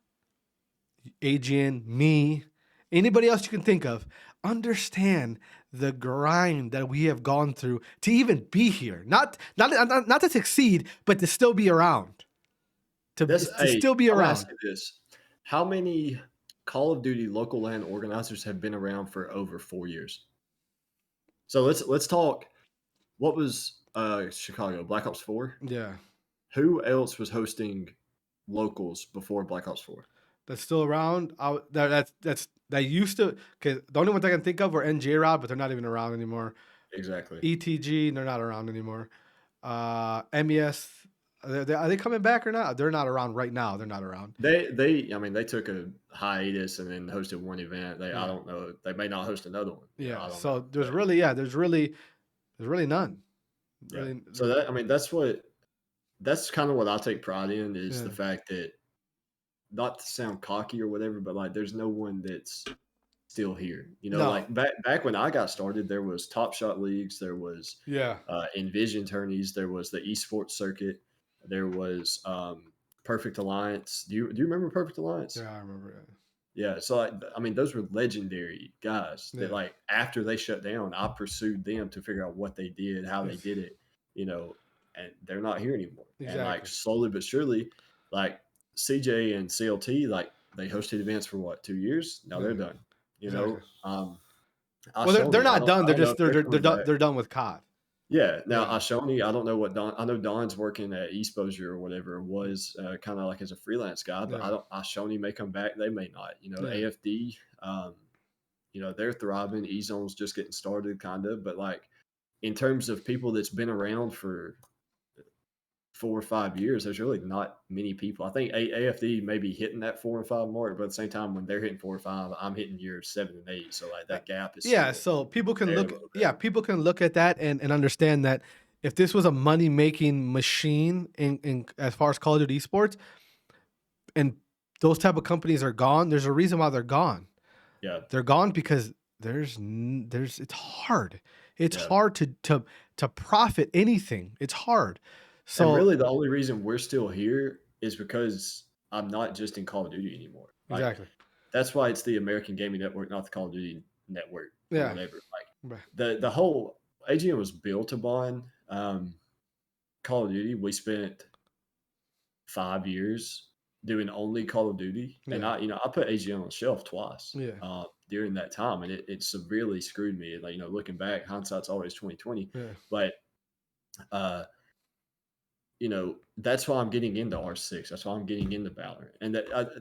AGN, me, anybody else you can think of, understand the grind that we have gone through to even be here. Not to succeed, but to still be around. To still be I'll around. ask you this. How many Call of Duty local land organizers have been around for over 4 years? So let's talk. What was Chicago Black Ops 4? Yeah. Who else was hosting locals before Black Ops 4? That's still around. That used to, because the only ones I can think of were NJ Rod, but they're not even around anymore. Exactly. ETG, they're not around anymore. MES, are they coming back or not? They're not around right now. They're not around. They took a hiatus and then hosted one event. I don't know. They may not host another one. Yeah. I don't So know. there's really none. Yeah. Really, So that's kind of what I take pride in is the Yeah. fact that, not to sound cocky or whatever, but like there's no one that's still here. No. Like back when I got started, there was Top Shot leagues, there was Yeah. Envision tourneys, there was the esports circuit, there was Perfect Alliance. Do you remember Perfect Alliance? Yeah, I remember it. Yeah, so I mean, those were legendary guys that, Yeah. like, after they shut down, I pursued them to figure out what they did, how they Yes. did it, you know, and they're not here anymore. And like Exactly. slowly but surely, like CJ and CLT, like they hosted events for what, 2 years? Now they're Yeah. done. You Exactly. know, Well, they're Ashoni, not done. I They're don't know just if they're coming back. they're done with COD. Yeah, now Yeah. Ashoni, I don't know what Don. I know Don's working at Exposure or whatever, was kind of like as a freelance guy, but I Yeah. don't. Ashoni may come back, they may not. You know, Yeah. AFD, they're thriving. E-Zone's just getting started, kind of, but like in terms of people that's been around for 4 or 5 years, there's really not many people. I think AFD may be hitting that 4 and 5 mark, but at the same time, when they're hitting 4 or 5, I'm hitting year 7 and 8. So like Uh, that gap is Yeah, still so there a little bit. people can look at that and understand that if this was a money making machine in as far as Call of Duty esports, and those type of companies are gone, there's a reason why they're gone. Yeah, They're gone because it's hard. It's yeah. hard to profit anything. It's hard. And So really, the only reason we're still here is because I'm not just in Call of Duty anymore. Like exactly. that's why it's the American Gaming Network, not the Call of Duty Network or Yeah. whatever. Like Right. the whole AGN was built upon Call of Duty. We spent 5 years doing only Call of Duty, and Yeah. I put AGN on the shelf twice Yeah. during that time, and it severely screwed me. Like looking back, hindsight's always 2020, Yeah. but uh, that's why I'm getting into R6. That's why I'm getting into Valorant. And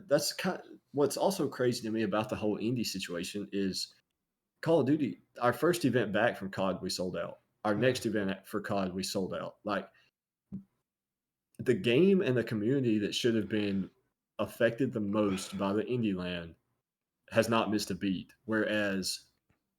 that's kind of what's also crazy to me about the whole indie situation is Call of Duty. Our first event back from COD, we sold out. Our Yeah. next event for COD, we sold out. Like the game and the community that should have been affected the most by the indie land has not missed a beat. Whereas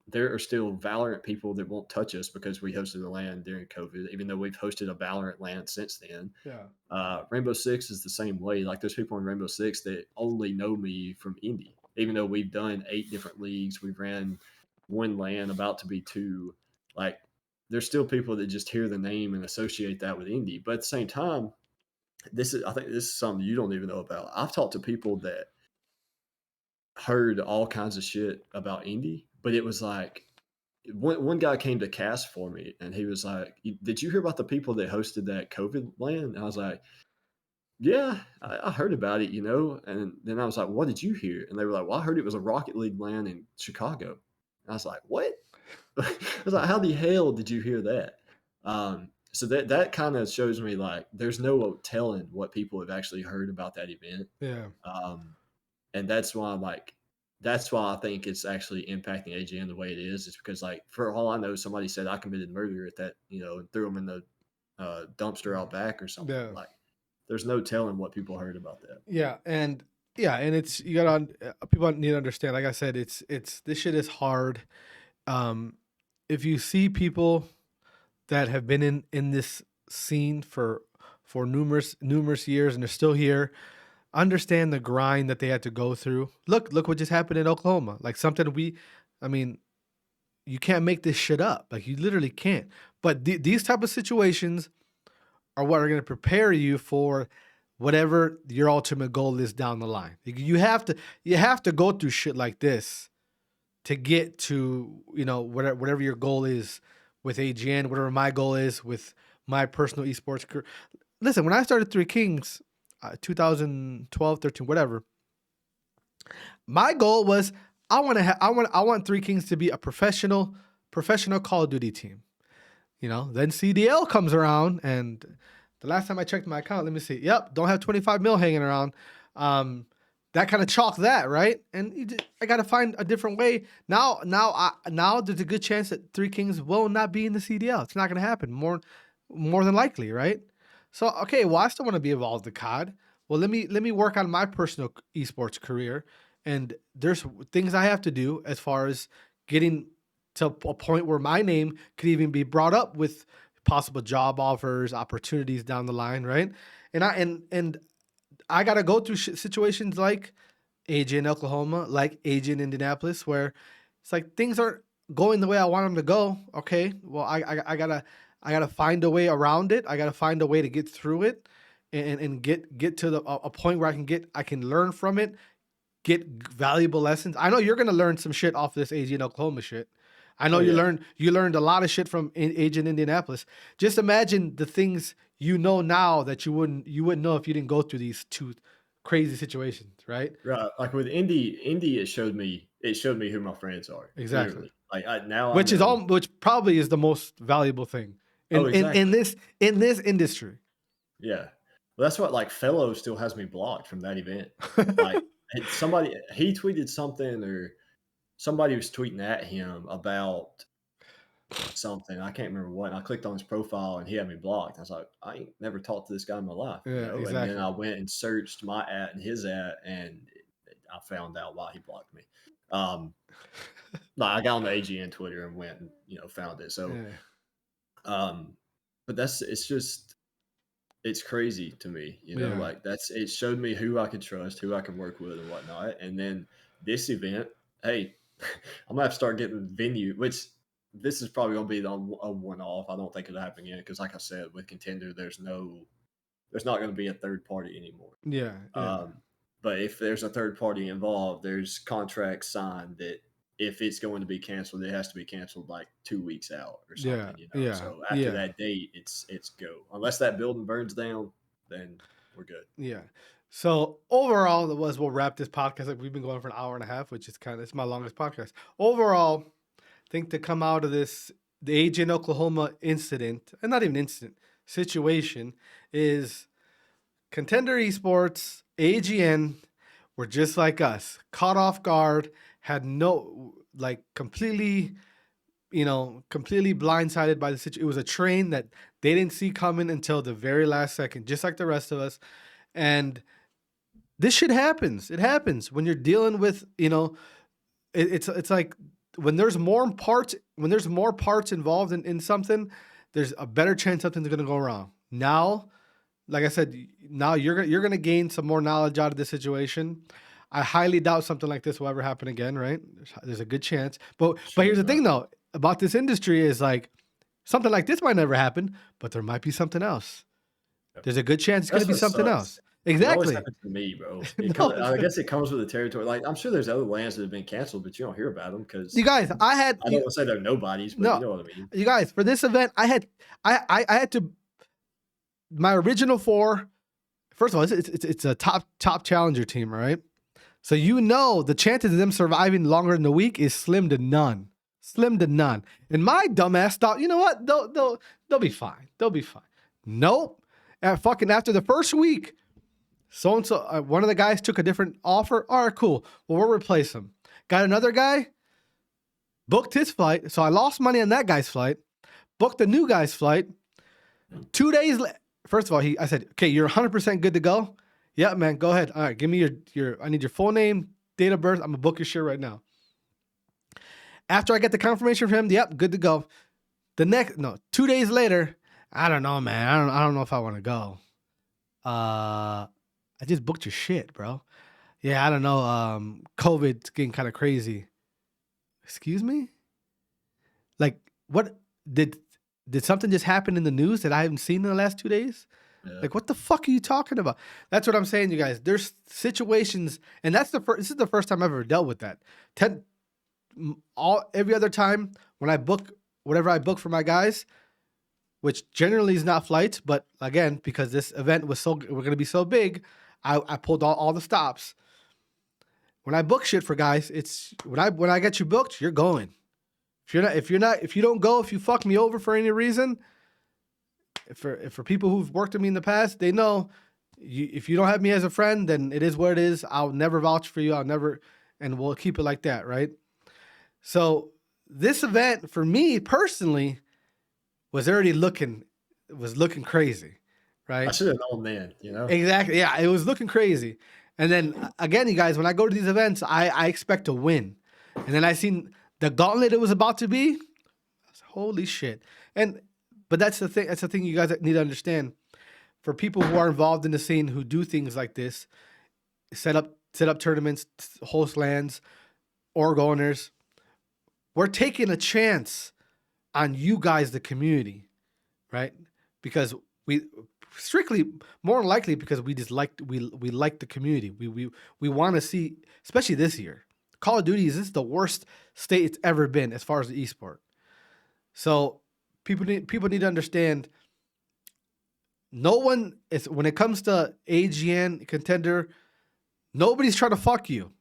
there are still Valorant people that won't touch us because we hosted a LAN during COVID, even though we've hosted a Valorant LAN since then. Yeah. Rainbow Six is the same way. Like there's people in Rainbow Six that only know me from indie, even though we've done 8 different leagues, we've ran one LAN, about to be 2. Like there's still people that just hear the name and associate that with indie. But at the same time, I think this is something you don't even know about. I've talked to people that heard all kinds of shit about indie, but it was like one guy came to cast for me and he was like, "Did you hear about the people that hosted that COVID LAN?" And I was like, "Yeah, I heard about it, you know." And then I was like, "What did you hear?" And they were like, "Well, I heard it was a Rocket League LAN in Chicago." And I was like, "What?" I was like, "How the hell did you hear that?" So that kind of shows me like there's no telling what people have actually heard about that event. Yeah. Um, and that's why I think it's actually impacting AGN the way it is because like for all I know, somebody said I committed murder at that, and threw them in the dumpster out back or something. Yeah. Like there's no telling what people heard about that. Yeah, and it's you gotta people need to understand. Like I said, it's this shit is hard. Um, if you see people that have been in this scene for numerous years and they're still here, understand the grind that they had to go through. Look what just happened in Oklahoma. Like I mean, you can't make this shit up. Like you literally can't. But these type of situations are what are going to prepare you for whatever your ultimate goal is down the line. You have to go through shit like this to get to whatever your goal is with AGN, whatever my goal is with my personal esports career. Listen, when I started Three Kings, 2012, 13, whatever, my goal was I want Three Kings to be a professional Call of Duty team. Then CDL comes around, and the last time I checked my account, let me see. Yep, don't have 25 mil hanging around. That kind of chalked that, right? And I got to find a different way. Now there's a good chance that Three Kings will not be in the CDL. It's not going to happen. More than likely, right? So okay, well I still want to be involved in COD. Well, let me work on my personal esports career, and there's things I have to do as far as getting to a point where my name could even be brought up with possible job offers, opportunities down the line, right? And I got to go through situations like AGN Oklahoma, like AGN Indianapolis, where it's like things aren't going the way I want them to go. Okay, well I gotta find a way around it. I gotta find a way to get through it, and get to a point where I can learn from it, get valuable lessons. I know you're gonna learn some shit off this AGN Oklahoma shit. I know Oh, you yeah. learned a lot of shit from AGN Indianapolis. Just imagine the things you know now that you wouldn't know if you didn't go through these two crazy situations, right? Right. Like with Indy, it showed me who my friends are. Exactly. Literally. Like now I Which is know. which probably is the most valuable thing Oh, in exactly. this industry. Yeah. Well, that's what like Fellow still has me blocked from that event. Like somebody he tweeted something or somebody was tweeting at him about something. I can't remember what. And I clicked on his profile and he had me blocked. I was like, I ain't never talked to this guy in my life, you Yeah, know? And then exactly. I went and searched my at and his at and I found out why he blocked me. Um, like I got on the AGN Twitter and went and, found it. So, Yeah. um, but it's crazy to me, Yeah. like it showed me who I could trust, who I can work with and whatnot. And then this event, hey, I'm gonna have to start getting venue, which this is probably gonna be a one-off. I don't think it'll happen again because, like I said, with Contender, there's not gonna be a third party anymore. Yeah. Yeah. But if there's a third party involved, there's contracts signed that if it's going to be canceled, it has to be canceled like 2 weeks out or Yeah. something. Yeah. So after Yeah. that date, it's go. Unless that building burns down, then we're good. Yeah. So overall, we'll wrap this podcast. Like we've been going for an hour and a half, which is it's my longest podcast. Overall, I think to come out of this, the AGN Oklahoma incident, and not even incident, situation, is Contender Esports, AGN, were just like us, caught off guard, had no, like completely blindsided by the situation. It was a train that they didn't see coming until the very last second, just like the rest of us. And this shit happens. It happens when you're dealing with, it's like when there's more parts involved in something, there's a better chance something's gonna go wrong. Now, like I said, now you're gonna gain some more knowledge out of this situation. I highly doubt something like this will ever happen again, right? There's a good chance. But here's the thing though about this industry is like something like this might never happen, but there might be something else. There's a good chance it's That's gonna be what something sucks. else. It always Exactly. happens to me, bro. No, I guess it comes with the territory. Like I'm sure there's other lands that have been canceled, but you don't hear about them because you guys, I don't want to say they're nobodies, but you no, know what I mean. you guys, for this event, I had to my original four. First of all, it's a top challenger team, right? So the chances of them surviving longer than a week is slim to none. Slim to none. And my dumbass thought, you know what? They'll be fine. They'll be fine. Nope. After the first week, so and so one of the guys took a different offer. All right, cool. Well, we'll replace him. Got another guy, booked his flight. So I lost money on that guy's flight. Booked the new guy's flight. 2 days later. First of all, I said, okay, you're 100% good to go. Yeah, man, go ahead. All right, give me I need your full name, date of birth. I'm gonna book your shit right now. After I get the confirmation from him, yep, good to go. 2 days later, I don't know, man. I don't know if I want to go. I just booked your shit, bro. Yeah, I don't know. COVID's getting kind of crazy. Excuse me? Like, what did something just happen in the news that I haven't seen in the last 2 days? Yeah. Like, what the fuck are you talking about? That's what I'm saying, you guys. There's situations, and this is the first time I've ever dealt with that. Every other time when I book whatever I book for my guys, which generally is not flights, but again, because this event we're going to be so big, I pulled all the stops. When I book shit for guys, it's when I get you booked, you're going. If you don't go, if you fuck me over for any reason, for people who've worked with me in the past, they know if you don't have me as a friend, then it is what it is. I'll never vouch for you. And we'll keep it like that, right? So this event for me personally was already looking crazy, right? I should have known then, Exactly. Yeah, it was looking crazy. And then again, you guys, when I go to these events, I expect to win. And then I seen the gauntlet it was about to be. Holy shit. But that's the thing. That's the thing you guys need to understand. For people who are involved in the scene who do things like this, set up tournaments, host lands, org owners, we're taking a chance on you guys, the community, right? Because strictly more than likely because we just we like the community. We want to see, especially this year. Call of Duty is the worst state it's ever been as far as the esport. So people need to understand. No one is when it comes to AGN contender. Nobody's trying to fuck you.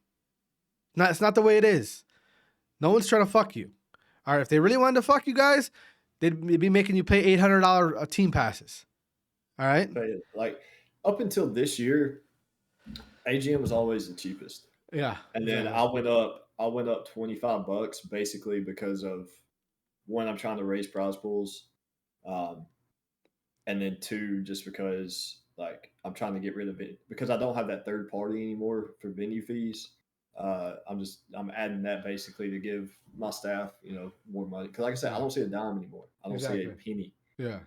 It's not the way it is. No one's trying to fuck you. All right, if they really wanted to fuck you guys, they'd be making you pay $800 team passes. All right. Like up until this year, AGN was always the cheapest. Yeah. And then I went up $25 basically because of one, I'm trying to raise prize pools. And then two, just because like I'm trying to get rid of it because I don't have that third party anymore for venue fees. I'm adding that basically to give my staff, more money. Cause like I said, I don't see a dime anymore. I don't see a penny. Yeah.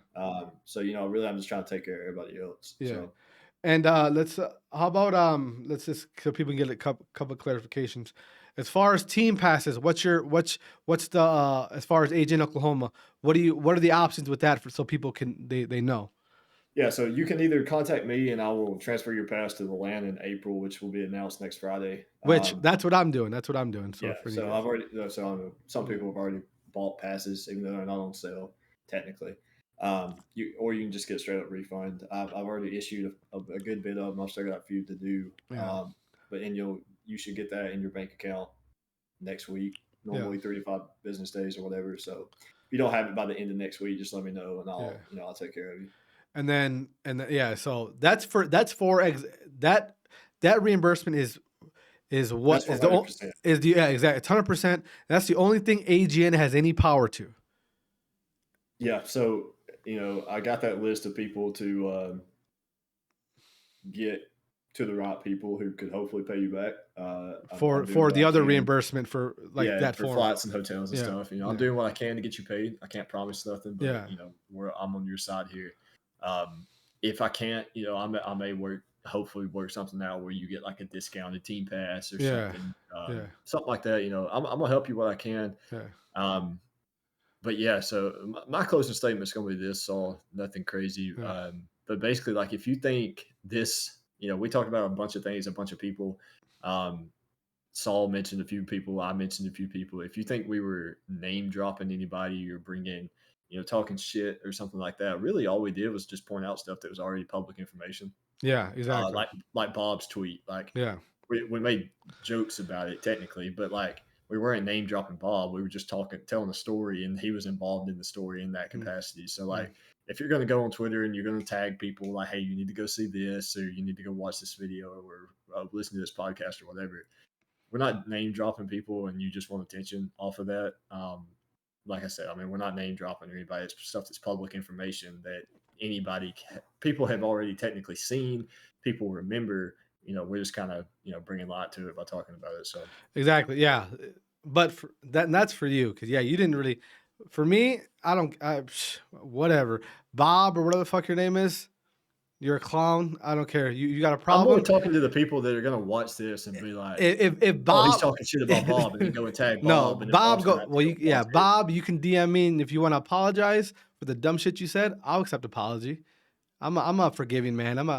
So really I'm just trying to take care of everybody else. Yeah. So. And let's how about let's just so people can get a couple of clarifications. As far as team passes, what's the as far as AGN Oklahoma, what are the options with that so people can they know? Yeah, so you can either contact me and I will transfer your pass to the LAN in April, which will be announced next Friday. Which that's what I'm doing. So yeah, so I've already some people have already bought passes even though they're not on sale technically. You can just get a straight up refund. I've already issued a good bit of them. I've still got a few to do. Yeah. But you should get that in your bank account next week. Normally 3 to 5 business days or whatever. So if you don't have it by the end of next week, just let me know and I'll take care of you. And then so that's for that reimbursement is what is the exactly 100%. That's the only thing AGN has any power to. Yeah, so I got that list of people to get to the right people who could hopefully pay you back for the other reimbursement for that for flights and hotels and stuff. I'm doing what I can to get you paid. I can't promise nothing, but I'm on your side here. If I can't, I may hopefully work something out where you get like a discounted team pass or something like that. I'm gonna help you what I can. But yeah, so my closing statement is going to be this, Saul. Nothing crazy. But basically, like if you think this, we talked about a bunch of things, a bunch of people. Saul mentioned a few people. I mentioned a few people. If you think we were name dropping anybody or bringing, talking shit or something like that, really all we did was just point out stuff that was already public information. Yeah, exactly. Like Bob's tweet. Like we made jokes about it technically, but like. We weren't name dropping Bob. We were just telling a story, and he was involved in the story in that capacity. So, like, if you're going to go on Twitter and you're going to tag people like, "Hey, you need to go see this," or "You need to go watch this video," or listen to this podcast, or whatever, we're not name dropping people, and you just want attention off of that. Like I said, I mean, we're not name dropping anybody. It's stuff that's public information that people have already technically seen. People remember. We're just kind of, bringing light to it by talking about it. So exactly. Yeah. But that's for you. Cause you didn't really, for me, whatever. Bob or whatever the fuck your name is. You're a clown. I don't care. You got a problem. I'm more talking to the people that are going to watch this and be like, if Bob, he's talking shit about Bob and then go and tag Bob. No, Bob Bob, you can DM me. And if you want to apologize for the dumb shit you said, I'll accept apology. I'm a forgiving man. I'm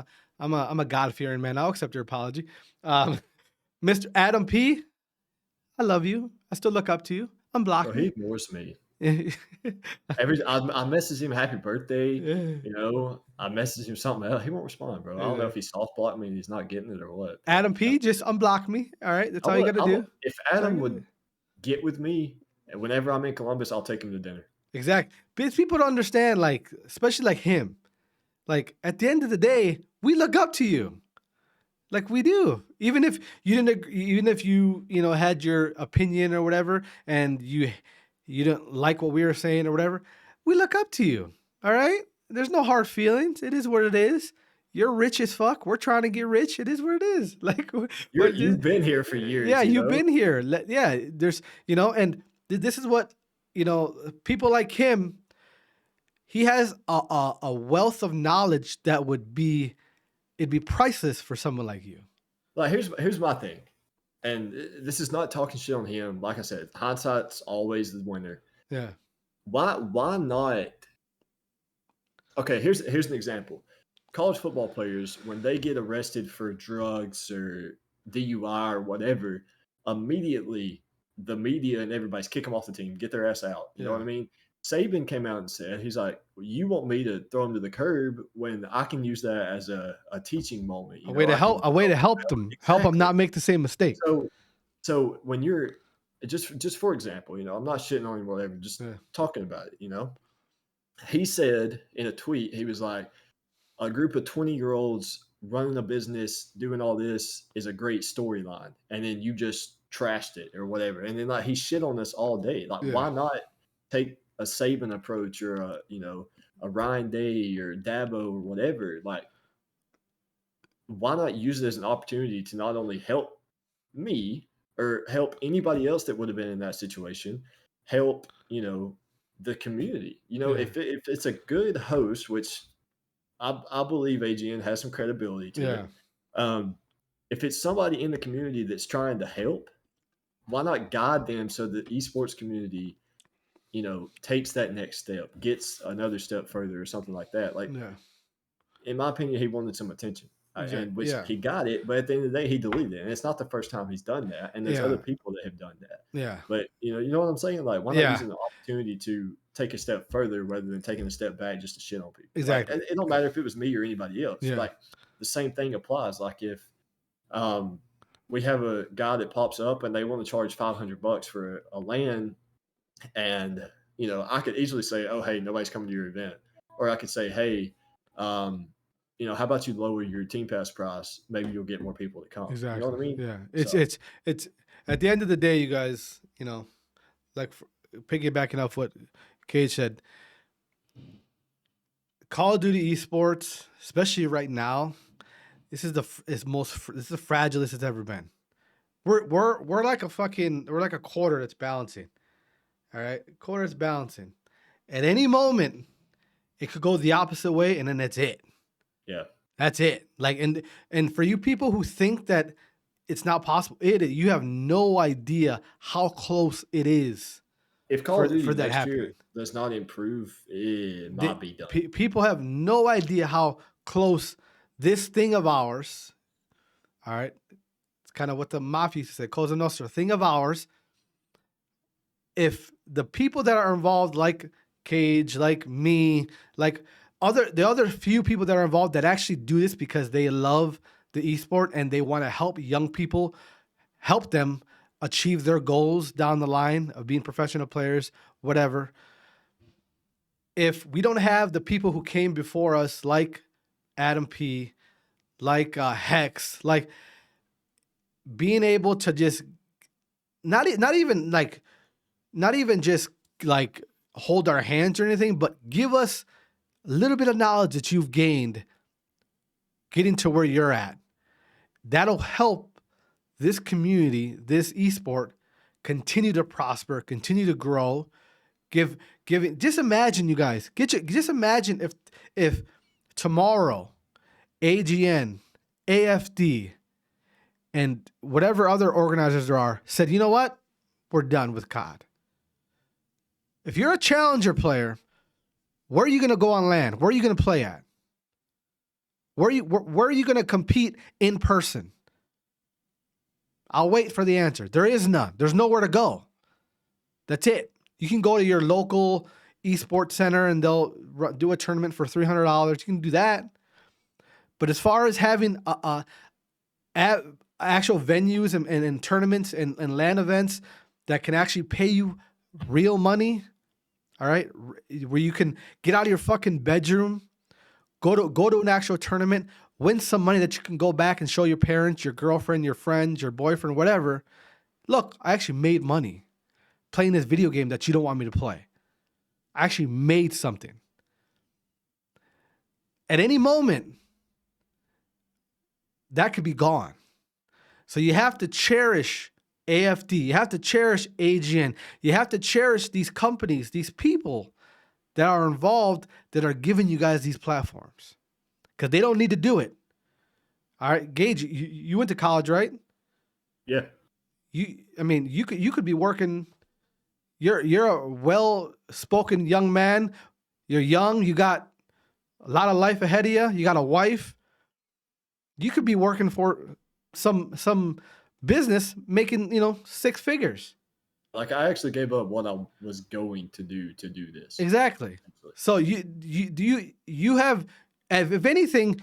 a God-fearing man. I'll accept your apology. Mr. Adam P., I love you. I still look up to you. Unblock me. He ignores me. I message him happy birthday. I message him something else. He won't respond, bro. I don't know if he soft blocked me and he's not getting it or what. Adam P., just unblock me. All right. That's all you got to do. If Adam would get with me, and whenever I'm in Columbus, I'll take him to dinner. Exactly. Because people don't understand, like, especially like him. Like, at the end of the day, we look up to you. Like we do. Even if you didn't agree, even if you had your opinion or whatever, and you don't like what we were saying or whatever, we look up to you. All right? There's no hard feelings. It is what it is. You're rich as fuck. We're trying to get rich. It is what it is. Like you've been here for years. Yeah, you've been here. Yeah, there's and this is what people like him. He has a wealth of knowledge that it'd be priceless for someone like you. Like here's my thing, and this is not talking shit on him. Like I said, hindsight's always the winner. Yeah. Why not? Okay, here's an example. college football players, when they get arrested for drugs or DUI or whatever, immediately the media and everybody's kick them off the team, get their ass out. You know what I mean? Saban came out and said, he's like, well, you want me to throw him to the curb when I can use that as a teaching moment. A way to help them, help them not make the same mistake. So when you're just for example, I'm not shitting on him or whatever, just talking about it, he said in a tweet, he was like, a group of 20-year-olds running a business, doing all this is a great storyline. And then you just trashed it or whatever. And then like he shit on us all day. Like, why not take a Saban approach or a Ryan Day or Dabo or whatever? Like, why not use it as an opportunity to not only help me or help anybody else that would have been in that situation, help, the community. If it's a good host, which I believe AGN has some credibility to it. If it's somebody in the community that's trying to help, why not guide them so the esports community, takes that next step, gets another step further or something like that. Like, in my opinion, he wanted some attention. And which he got it, but at the end of the day, he deleted it. And it's not the first time he's done that. And there's other people that have done that. Yeah. But you know what I'm saying? Like, why not using the opportunity to take a step further rather than taking a step back just to shit on people? Exactly. Like, it don't matter if it was me or anybody else. Yeah. Like, the same thing applies. Like, if we have a guy that pops up and they want to charge $500 for a LAN, and I could easily say, oh, hey, nobody's coming to your event. Or I could say, hey, how about you lower your team pass price? Maybe you'll get more people to come. Exactly. You know what I mean? Yeah. It's at the end of the day, you guys, like piggybacking off what Cage said, Call of Duty esports, especially right now, this is the fragilest it's ever been. We're like a quarter that's balancing. All right, quarter is balancing. At any moment, it could go the opposite way, and then that's it. Yeah, that's it. Like, and for you people who think that it's not possible, you have no idea how close it is. If Call of Duty for that next year does not improve, it might be done. People have no idea how close this thing of ours. All right, it's kind of what the mafia used to say, Cosa Nostra, thing of ours. If the people that are involved, like Cage, like me, like the other few people that are involved that actually do this because they love the esport and they want to help young people, help them achieve their goals down the line of being professional players, whatever. If we don't have the people who came before us, like Adam P, like Hex, like being able to just not even just like hold our hands or anything, but give us a little bit of knowledge that you've gained getting to where you're at. That'll help this community, this esport, continue to prosper, continue to grow. Just imagine, you guys, just imagine if tomorrow AGN, AFD, and whatever other organizers there are said, you know what? We're done with COD. If you're a challenger player, where are you going to go on LAN? Where are you going to play at? Where are you going to compete in person? I'll wait for the answer. There is none. There's nowhere to go. That's it. You can go to your local esports center and they'll do a tournament for $300. You can do that. But as far as having actual venues and tournaments and LAN events that can actually pay you real money, all right, where you can get out of your fucking bedroom, go to an actual tournament, win some money that you can go back and show your parents, your girlfriend, your friends, your boyfriend, whatever. Look, I actually made money playing this video game that you don't want me to play. I actually made something. At any moment, that could be gone. So you have to cherish AFD. You have to cherish AGN. You have to cherish these companies, these people that are involved that are giving you guys these platforms, because they don't need to do it. All right, Gage, you went to college, right? Yeah. You could be working. You're a well-spoken young man. You're young. You got a lot of life ahead of you. You got a wife. You could be working for some business making, 6 figures. Like I actually gave up what I was going to do this. Exactly. So you have, if anything,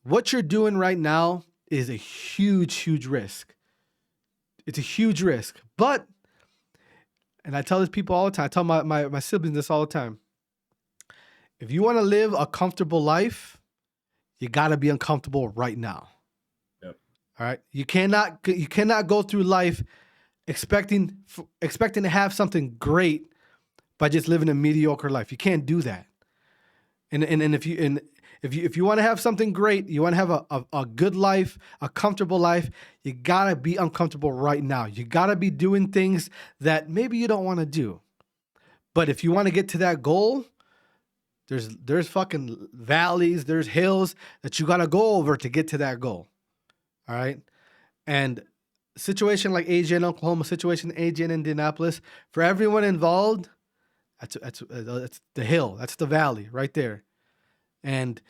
what you're doing right now is a huge risk. It's a huge risk. But, and I tell this people all the time, I tell my siblings this all the time. If you want to live a comfortable life, you got to be uncomfortable right now. Yep. All right. You cannot go through life expecting to have something great by just living a mediocre life. You can't do that. And if you want to have something great, you want to have a good life, a comfortable life, you gotta be uncomfortable right now. You gotta be doing things that maybe you don't want to do. But if you want to get to that goal, there's fucking valleys, there's hills that you gotta go over to get to that goal. All right. And situation like AGN Oklahoma, situation AGN Indianapolis, for everyone involved, that's the hill, that's the valley right there. And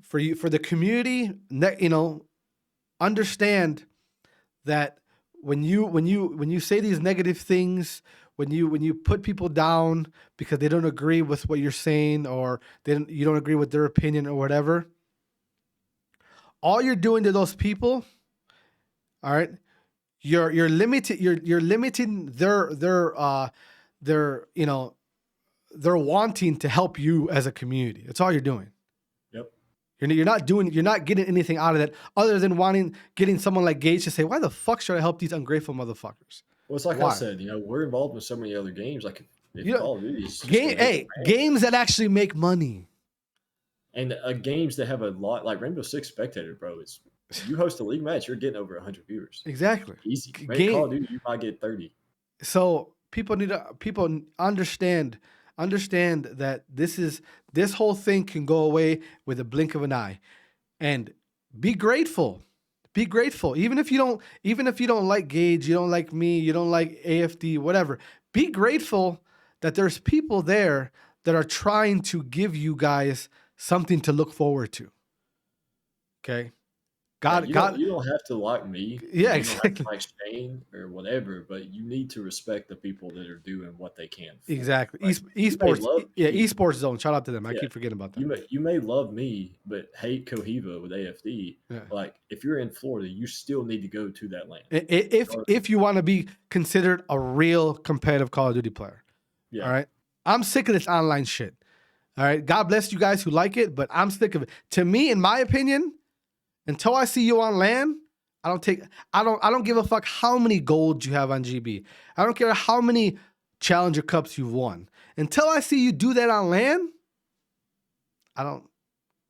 for the community, understand that when you say these negative things, when you put people down because they don't agree with what you're saying, or you don't agree with their opinion or whatever, all you're doing to those people, all right, you're limiting their wanting to help you as a community. That's all you're doing. Yep. You're not getting anything out of that other than getting someone like Gage to say, why the fuck should I help these ungrateful motherfuckers? Well, it's like I said, we're involved in so many other games. Like Call of Duty is games that actually make money. And games that have a lot, like Rainbow Six Spectator, bro. It's you host a league match, you're getting over 100 viewers. Exactly. Easy. Call of Duty, you might get 30. So people understand that this whole thing can go away with a blink of an eye, and be grateful. Be grateful. Even if you don't like Gage, you don't like me, you don't like AFD, whatever. Be grateful that there's people there that are trying to give you guys something to look forward to. Okay. You don't have to like me. Yeah, you exactly. Don't have to like Shane or whatever, but you need to respect the people that are doing what they can. Exactly. Like, esports. Esports Zone. Shout out to them. I keep forgetting about that. You may love me, but hate Cohiba with AFD. Yeah. Like if you're in Florida, you still need to go to that land. If you want to be considered a real competitive Call of Duty player. Yeah. All right. I'm sick of this online shit. All right. God bless you guys who like it, but I'm sick of it. To me, in my opinion, until I see you on LAN, I don't give a fuck how many golds you have on GB. I don't care how many Challenger Cups you've won. Until I see you do that on LAN, I'm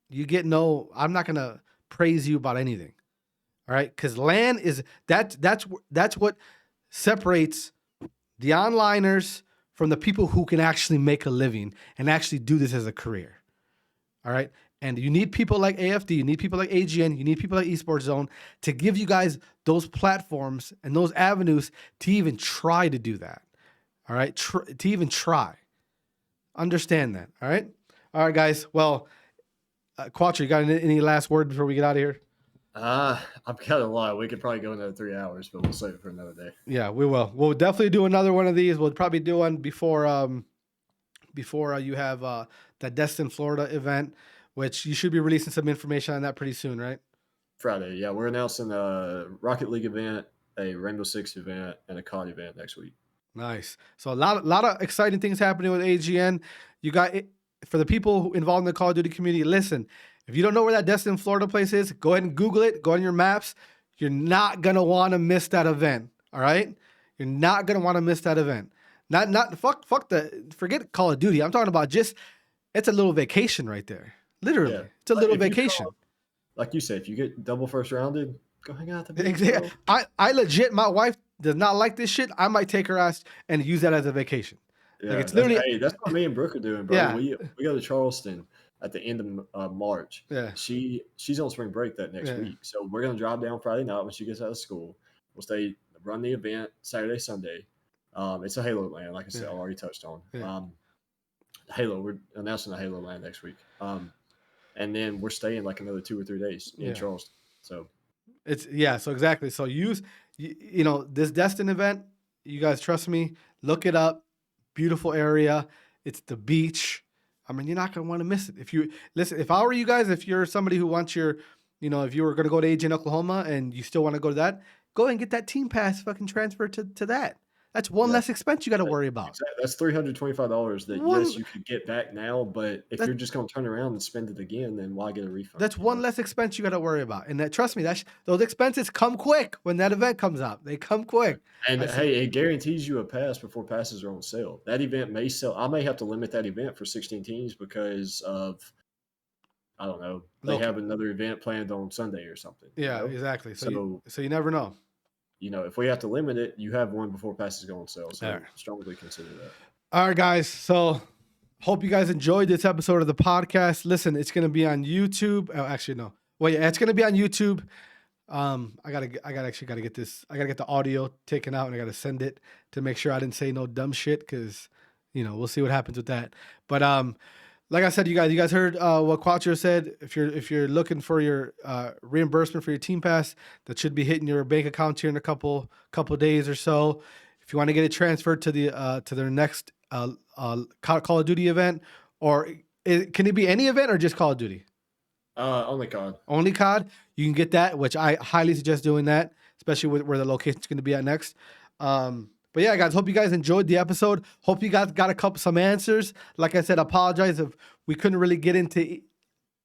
not gonna praise you about anything. All right? Because LAN is that's what separates the onliners from the people who can actually make a living and actually do this as a career. All right? And you need people like AFD, you need people like AGN, you need people like Esports Zone to give you guys those platforms and those avenues to even try to do that. All right? To even try. Understand that. All right? All right, guys. Well, Cuatro, you got any last word before we get out of here? I've got a lot. We could probably go another 3 hours, but we'll save it for another day. Yeah, we will. We'll definitely do another one of these. We'll probably do one before you have that Destin, Florida event, which you should be releasing some information on that pretty soon, right? Friday, yeah. We're announcing a Rocket League event, a Rainbow Six event, and a COD event next week. Nice. So a lot of exciting things happening with AGN. You got it. For the people involved in the Call of Duty community, listen, if you don't know where that Destin, Florida place is, go ahead and Google it. Go on your maps. You're not going to want to miss that event, all right? You're not going to want to miss that event. Forget Call of Duty. I'm talking about it's a little vacation right there. Literally. Yeah. It's a little vacation. Like you said, if you get double first rounded, go hang out at the beach. Exactly. I legit, my wife does not like this shit. I might take her ass and use that as a vacation. Yeah, like it's literally. That's what me and Brooke are doing, bro. Yeah. We go to Charleston at the end of March. Yeah. She's on spring break that next week, so we're gonna drive down Friday night when she gets out of school. We'll run the event Saturday, Sunday. It's a Halo LAN, like I said, I already touched on. Yeah. Halo, we're announcing the Halo LAN next week. and then we're staying like another 2 or 3 days in Charleston. So so exactly. So this Destin event, you guys trust me, look it up. Beautiful area. It's the beach. I mean, you're not going to want to miss it. If I were you guys, if you're somebody who wants if you were going to go to AGN Oklahoma and you still want to go to that, go and get that team pass fucking transfer to that. That's one less expense you got to worry about. Exactly. That's $325 that, yes, you could get back now, but if you're just going to turn around and spend it again, then why get a refund? That's one less expense you got to worry about. And trust me, those expenses come quick when that event comes out. They come quick. And hey, it guarantees you a pass before passes are on sale. That event may sell. I may have to limit that event for 16 teams because of, I don't know, they have another event planned on Sunday or something. Yeah, exactly. So you never know. If we have to limit it, you have one before passes go on sale. So strongly consider that. All right, guys. So hope you guys enjoyed this episode of the podcast. Listen, it's going to be on YouTube. Oh, actually, no. Well, yeah, it's going to be on YouTube. I gotta get this. I gotta get the audio taken out and I gotta send it to make sure I didn't say no dumb shit because, we'll see what happens with that. But like I said, you guys heard what Cuatro said. If you're looking for your reimbursement for your team pass, that should be hitting your bank account here in a couple days or so. If you want to get it transferred to their next Call of Duty event, or can it be any event or just Call of Duty? Only COD. Only COD. You can get that, which I highly suggest doing that, especially with where the location's going to be at next. But yeah, guys, hope you guys enjoyed the episode. Hope you guys got some answers. Like I said, apologize if we couldn't really get into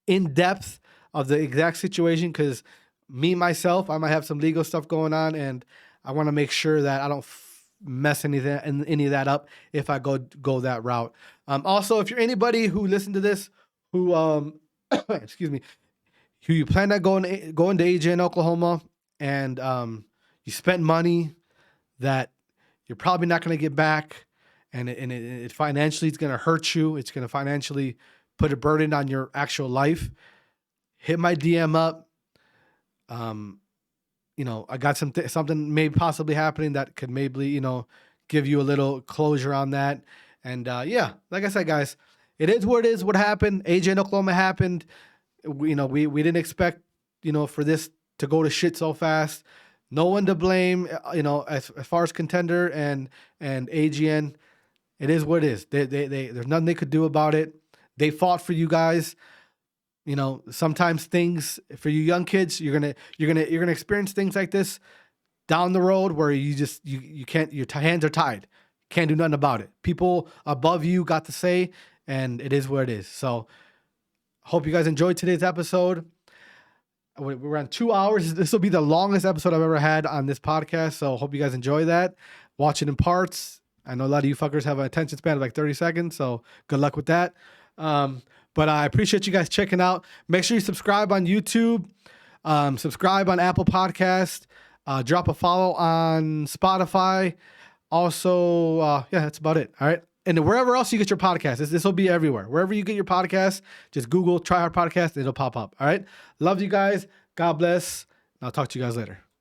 in depth of the exact situation because myself, I might have some legal stuff going on, and I want to make sure that I don't mess any of that up if I go that route. Also, if you're anybody who listened to this, who excuse me, who you plan on going to AGN Oklahoma, and you spent money that you're probably not going to get back, and it financially it's going to hurt you. It's going to financially put a burden on your actual life. Hit my DM up. I got something may possibly happening that could maybe give you a little closure on that. And yeah, like I said, guys, it is what it is. What happened? AGN Oklahoma happened. We didn't expect for this to go to shit so fast. No one to blame, as far as Contender and AGN. It is what it is. There's nothing they could do about it. They fought for you guys. Sometimes things for you young kids, you're gonna experience things like this down the road where you can't. Your hands are tied. Can't do nothing about it. People above you got to say, and it is what it is. So, hope you guys enjoyed today's episode. We're on 2 hours. This will be the longest episode I've ever had on this podcast. So hope you guys enjoy that. Watch it in parts. I know a lot of you fuckers have an attention span of like 30 seconds. So good luck with that. But I appreciate you guys checking out. Make sure you subscribe on YouTube. Subscribe on Apple Podcast. Drop a follow on Spotify. Also, yeah, that's about it. All right. And wherever else you get your podcast, this will be everywhere. Wherever you get your podcast, just Google Try Hard Podcast, and it'll pop up. All right. Love you guys. God bless. And I'll talk to you guys later.